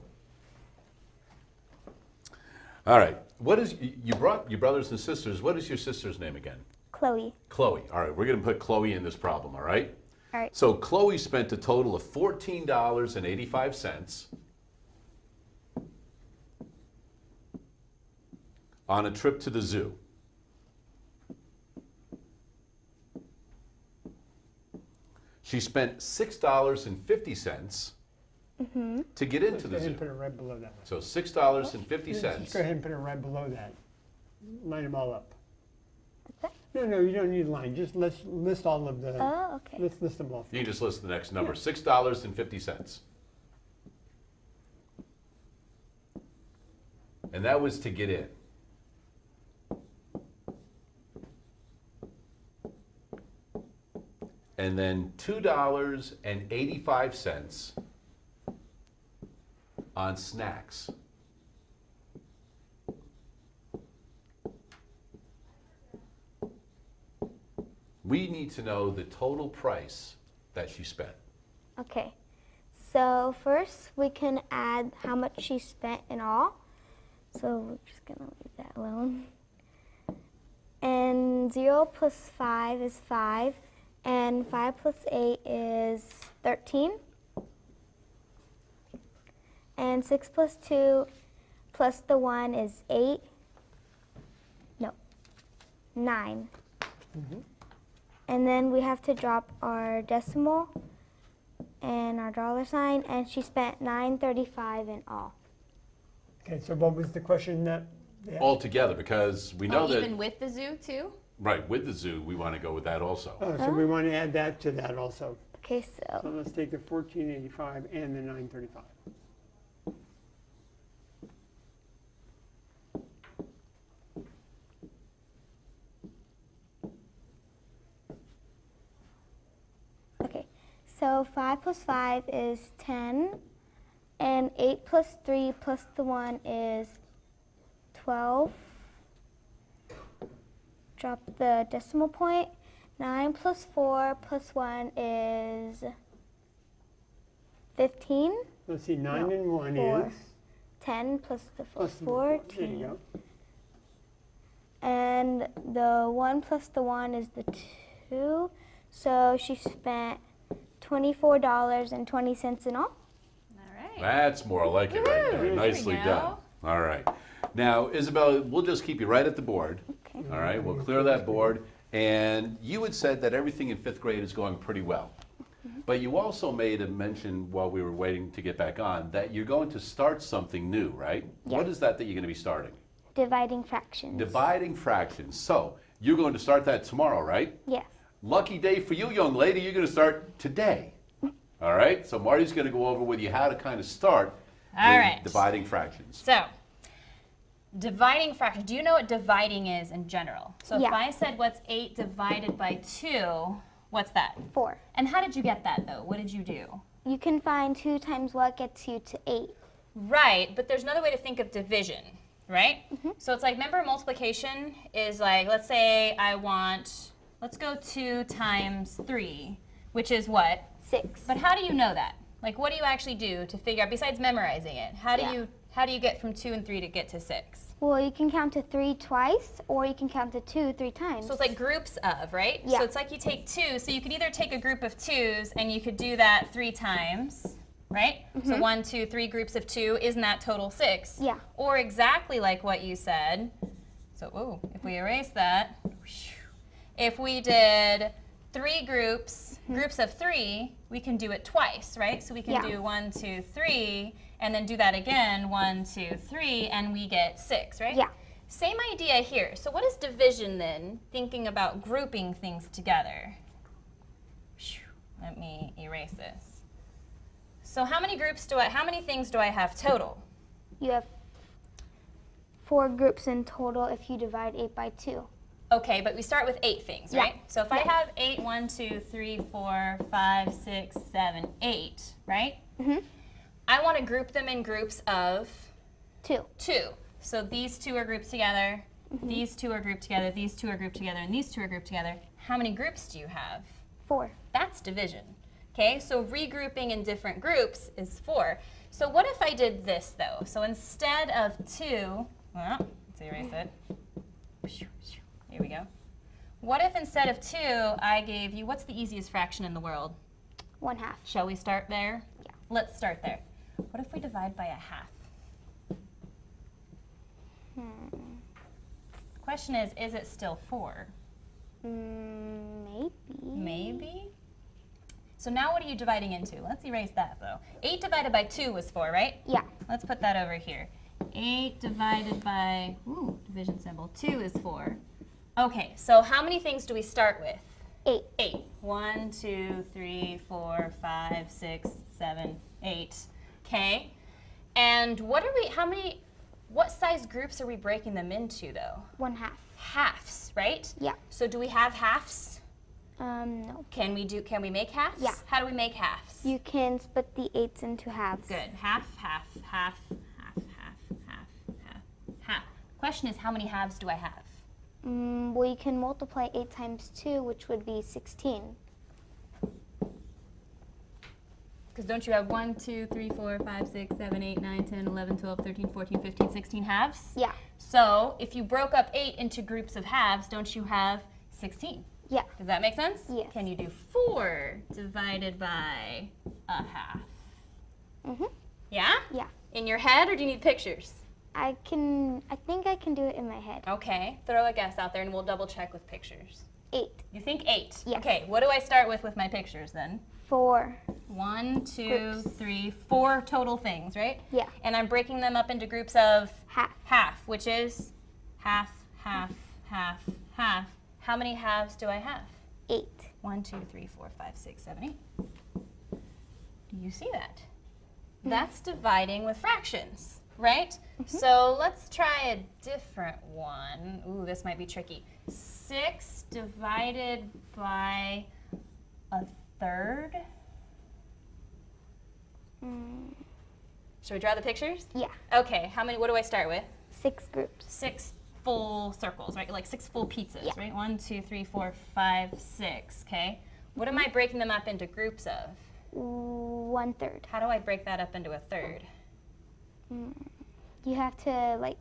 Speaker 2: All right. What is, you brought your brothers and sisters. What is your sister's name again?
Speaker 6: Chloe.
Speaker 2: Chloe. All right, we're going to put Chloe in this problem, all right?
Speaker 6: All right.
Speaker 2: So Chloe spent a total of $14.85 on a trip to the zoo. She spent $6.50 to get into
Speaker 3: Go
Speaker 2: the
Speaker 3: ahead
Speaker 2: zoo.
Speaker 3: and put it right below that.
Speaker 2: So
Speaker 3: Just
Speaker 2: $6.50.
Speaker 3: go ahead and put it right below that. Line them all up.
Speaker 6: Okay.
Speaker 3: No, you don't need a line. Just list all of the.
Speaker 6: Oh, okay.
Speaker 3: Let's list them off.
Speaker 2: You can just list the next number, $6.50. And that was to get in. And then $2.85 on snacks. We need to know the total price that she spent.
Speaker 6: Okay. So first we can add how much she spent in all. So we're just going to leave that alone. And 0 plus 5 is 5. And 5 plus 8 is 13. And 6 plus 2 plus the 1 is 8. No, 9. And then we have to drop our decimal. and our dollar sign, and she spent $9.35 in all.
Speaker 3: Okay, so what was the question that? Yeah.
Speaker 2: All together, because we know that,
Speaker 4: Even with the zoo too?
Speaker 2: right, with the zoo, we want to go with that also.
Speaker 3: Oh, so we want to add that to that also.
Speaker 6: Okay,
Speaker 3: So
Speaker 6: so
Speaker 3: let's take the 1485 and the 935.
Speaker 6: so 5 plus 5 is 10, and 8 plus 3 plus the 1 is 12. Drop the decimal point. 9 plus 4 plus 1 is 15.
Speaker 3: Let's see, 9
Speaker 6: No,
Speaker 3: and 1
Speaker 6: 4.
Speaker 3: is?
Speaker 6: 10 plus the
Speaker 3: Plus the
Speaker 6: 14.
Speaker 3: There you go.
Speaker 6: And the 1 plus the 1 is the 2. So she spent $24.20 in all.
Speaker 4: All right.
Speaker 2: That's more like it right there.
Speaker 4: Woohoo!
Speaker 2: Nicely
Speaker 4: There we
Speaker 2: done.
Speaker 4: go.
Speaker 2: All right. Now, Isabel, we'll just keep you right at the board.
Speaker 6: Okay.
Speaker 2: All right, we'll clear that board. And you had said that everything in 5th grade is going pretty well. But you also made a mention while we were waiting to get back on that you're going to start something new, right?
Speaker 6: Yeah.
Speaker 2: What is that you're going to be starting?
Speaker 6: Dividing fractions.
Speaker 2: Dividing fractions. So you're going to start that tomorrow, right?
Speaker 6: Yes.
Speaker 2: Lucky day for you, young lady. You're going to start today. All right? So Marty's going to go over with you how to kind of start
Speaker 4: All
Speaker 2: with
Speaker 4: right.
Speaker 2: dividing fractions.
Speaker 4: So, dividing fractions. Do you know what dividing is in general? So
Speaker 6: Yeah.
Speaker 4: if I said what's 8 divided by 2, what's that?
Speaker 6: 4.
Speaker 4: And how did you get that though? What did you do?
Speaker 6: You can find 2 times what gets you to 8.
Speaker 4: Right, but there's another way to think of division, right? So it's like, remember multiplication is like, let's say I want, let's go 2 times 3, which is what?
Speaker 6: 6.
Speaker 4: But how do you know that? Like, what do you actually do to figure out, besides memorizing it? How do you get from 2 and 3 to get to 6?
Speaker 6: Well, you can count to 3 twice, or you can count to 2 3 times.
Speaker 4: So it's like groups of, right?
Speaker 6: Yeah.
Speaker 4: So it's like you take 2, so you could either take a group of 2s and you could do that 3 times, right? So 1, 2, 3 groups of 2, isn't that total 6?
Speaker 6: Yeah.
Speaker 4: Or exactly like what you said. So, if we erase that, if we did 3 groups of 3, we can do it twice, right? So we can
Speaker 6: Yeah.
Speaker 4: do 1, 2, 3, and then do that again, 1, 2, 3, and we get 6, right?
Speaker 6: Yeah.
Speaker 4: Same idea here. So what is division then? Thinking about grouping things together. Let me erase this. So how many things do I have total?
Speaker 6: You have 4 groups in total if you divide 8 by 2.
Speaker 4: Okay, but we start with 8 things,
Speaker 6: Yeah.
Speaker 4: right? So if I have 8, 1, 2, 3, 4, 5, 6, 7, 8, right?
Speaker 6: Mhm.
Speaker 4: I want to group them in groups of
Speaker 6: 2.
Speaker 4: 2. So these 2 are grouped together, these 2 are grouped together, these 2 are grouped together, and these 2 are grouped together. How many groups do you have?
Speaker 6: 4.
Speaker 4: That's division. Okay, so regrouping in different groups is 4. So what if I did this though? So instead of 2, well, let's erase it. Here we go. What if instead of 2, I gave you, what's the easiest fraction in the world?
Speaker 6: 1/2.
Speaker 4: Shall we start there?
Speaker 6: Yeah.
Speaker 4: Let's start there. What if we divide by 1/2? The question is it still 4?
Speaker 6: Maybe.
Speaker 4: Maybe? So now what are you dividing into? Let's erase that though. 8 divided by 2 was 4, right?
Speaker 6: Yeah.
Speaker 4: Let's put that over here. 8 divided by, division symbol, 2 is 4. Okay, so how many things do we start with?
Speaker 6: 8.
Speaker 4: 8. 1, 2, 3, 4, 5, 6, 7, 8. Okay. And what size groups are we breaking them into though?
Speaker 6: 1/2.
Speaker 4: Halves, right?
Speaker 6: Yeah.
Speaker 4: So do we have halves?
Speaker 6: No.
Speaker 4: Can we make halves?
Speaker 6: Yeah.
Speaker 4: How do we make halves?
Speaker 6: You can split the 8s into halves.
Speaker 4: Good. Half, half, half, half, half, half, half, half. Question is, how many halves do I have?
Speaker 6: Well, you can multiply 8 times 2, which would be 16.
Speaker 4: Because don't you have 1, 2, 3, 4, 5, 6, 7, 8, 9, 10, 11, 12, 13, 14, 15, 16 halves?
Speaker 6: Yeah.
Speaker 4: So if you broke up 8 into groups of halves, don't you have 16?
Speaker 6: Yeah.
Speaker 4: Does that make sense?
Speaker 6: Yes.
Speaker 4: Can you do 4 divided by 1/2?
Speaker 6: Mhm.
Speaker 4: Yeah?
Speaker 6: Yeah.
Speaker 4: In your head, or do you need pictures?
Speaker 6: I think I can do it in my head.
Speaker 4: Okay, throw a guess out there and we'll double check with pictures.
Speaker 6: 8.
Speaker 4: You think 8?
Speaker 6: Yes.
Speaker 4: Okay, what do I start with my pictures then?
Speaker 6: 4.
Speaker 4: 1, 2,
Speaker 6: Groups.
Speaker 4: 3, 4 total things, right?
Speaker 6: Yeah.
Speaker 4: And I'm breaking them up into groups of
Speaker 6: Half.
Speaker 4: half, which is half, half, half, half. How many halves do I have?
Speaker 6: 8.
Speaker 4: 1, 2, 3, 4, 5, 6, 7, 8. Do you see that? That's dividing with fractions, right? So let's try a different one. Ooh, this might be tricky. 6 divided by a third. Should we draw the pictures?
Speaker 6: Yeah.
Speaker 4: Okay, how many, what do I start with?
Speaker 6: 6 groups.
Speaker 4: 6 full circles, right? Like 6 full pizzas,
Speaker 6: Yeah.
Speaker 4: right? 1, 2, 3, 4, 5, 6, okay? What am I breaking them up into groups of?
Speaker 6: 1/3.
Speaker 4: How do I break that up into a third?
Speaker 6: You have to like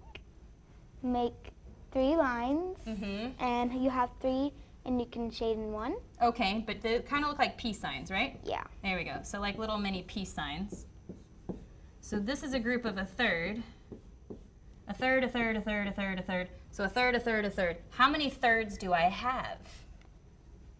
Speaker 6: make 3 lines,
Speaker 4: Mm-hmm.
Speaker 6: and you have 3, and you can shade in 1.
Speaker 4: Okay, but they kind of look like peace signs, right?
Speaker 6: Yeah.
Speaker 4: There we go. So like little mini peace signs. So this is a group of a third. A third, a third, a third, a third, a third. So a third, a third, a third. How many thirds do I have?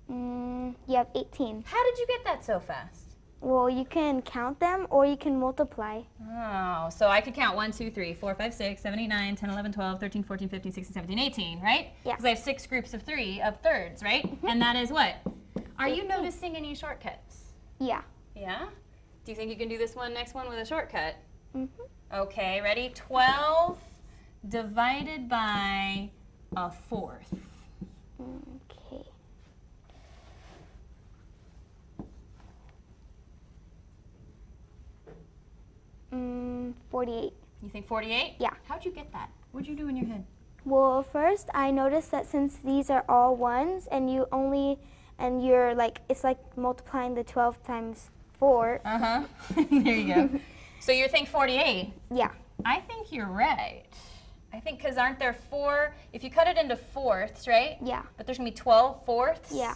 Speaker 6: You have 18.
Speaker 4: How did you get that so fast?
Speaker 6: Well, you can count them or you can multiply.
Speaker 4: Oh, so I could count 1, 2, 3, 4, 5, 6, 7, 8, 9, 10, 11, 12, 13, 14, 15, 16, 17, 18, right?
Speaker 6: Yeah.
Speaker 4: Because I have 6 groups of 3 of thirds, right? And that is what? Are you noticing any shortcuts?
Speaker 6: Yeah.
Speaker 4: Yeah? Do you think you can do this next one with a shortcut?
Speaker 6: Mm-hmm.
Speaker 4: Okay, ready? 12 divided by a fourth.
Speaker 6: Okay. Mm, 48.
Speaker 4: You think 48?
Speaker 6: Yeah.
Speaker 4: How'd you get that? What'd you do in your head?
Speaker 6: Well, first I noticed that since these are all ones and you're like, it's like multiplying the 12 times 4.
Speaker 4: Uh-huh. There you go. So you think 48?
Speaker 6: Yeah.
Speaker 4: I think you're right. I think because aren't there 4, if you cut it into fourths, right?
Speaker 6: Yeah.
Speaker 4: But there's going to be 12 fourths?
Speaker 6: Yeah.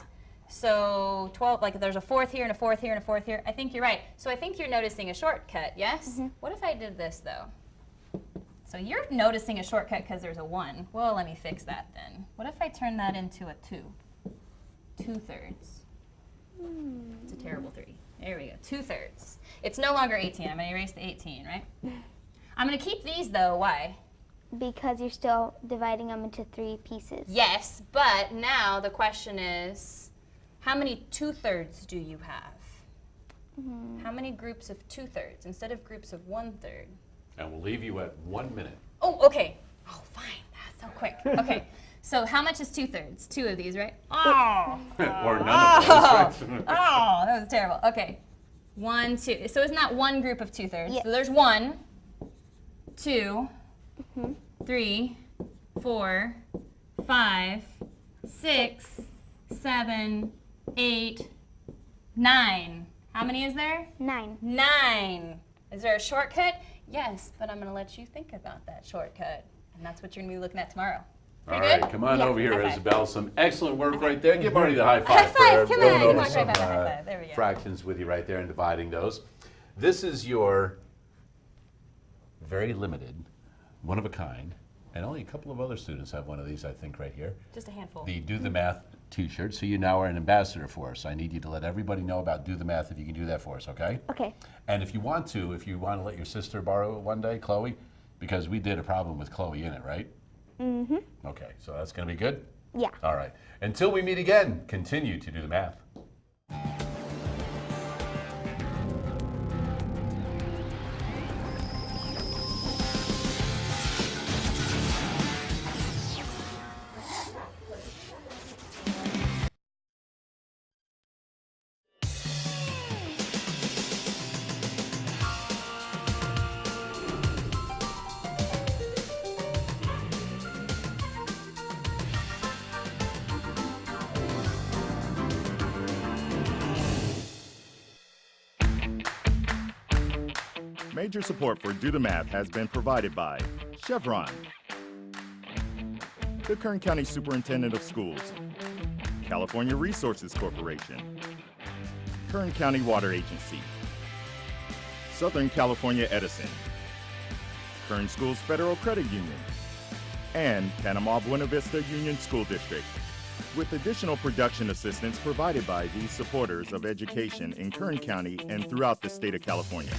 Speaker 4: So 12, like there's a fourth here and a fourth here and a fourth here. I think you're right. So I think you're noticing a shortcut, yes?
Speaker 6: Mm-hmm.
Speaker 4: What if I did this though? So you're noticing a shortcut because there's a 1. Well, let me fix that then. What if I turn that into a 2? 2/3. It's a terrible 3. There we go, 2/3. It's no longer 18. I'm going to erase the 18, right? I'm going to keep these though. Why?
Speaker 6: Because you're still dividing them into 3 pieces.
Speaker 4: Yes, but now the question is, how many 2/3 do you have? How many groups of 2/3 instead of groups of 1/3?
Speaker 2: And we'll leave you at 1 minute.
Speaker 4: Oh, okay. Oh, fine. That's so quick. Okay. So how much is 2/3? 2 of these, right? Oh.
Speaker 2: Or none of those. Right?
Speaker 4: Oh, that was terrible. Okay. 1, 2. So isn't that one group of 2/3?
Speaker 6: Yes.
Speaker 4: So there's 1, 2, 3, 4, 5, 6, 7, 8, 9. How many is there?
Speaker 6: 9.
Speaker 4: 9. Is there a shortcut? Yes, but I'm going to let you think about that shortcut. And that's what you're going to be looking at tomorrow.
Speaker 2: All
Speaker 4: Pretty
Speaker 2: right,
Speaker 4: good?
Speaker 2: come on
Speaker 6: Yeah.
Speaker 2: over here,
Speaker 4: High five.
Speaker 2: Isabel. Some excellent work right there. Give Marty the high five.
Speaker 4: High five,
Speaker 2: for
Speaker 4: come
Speaker 2: going
Speaker 4: on.
Speaker 2: over
Speaker 4: Come on,
Speaker 2: some,
Speaker 4: high five. There we go.
Speaker 2: fractions with you right there and dividing those. This is your very limited, one of a kind, and only a couple of other students have one of these, I think, right here.
Speaker 4: Just a handful.
Speaker 2: The Do the Math t-shirt. So you now are an ambassador for us. I need you to let everybody know about Do the Math if you can do that for us, okay?
Speaker 6: Okay.
Speaker 2: And if you want to let your sister borrow it one day, Chloe, because we did a problem with Chloe in it, right?
Speaker 6: Mm-hmm.
Speaker 2: Okay, so that's going to be good?
Speaker 6: Yeah.
Speaker 2: All right. Until we meet again, continue to do the math.
Speaker 1: Major support for Do the Math has been provided by Chevron, the Kern County Superintendent of Schools, California Resources Corporation, Kern County Water Agency, Southern California Edison, Kern Schools Federal Credit Union, and Panama Buena Vista Union School District. with additional production assistance provided by these supporters of education in Kern County and throughout the state of California.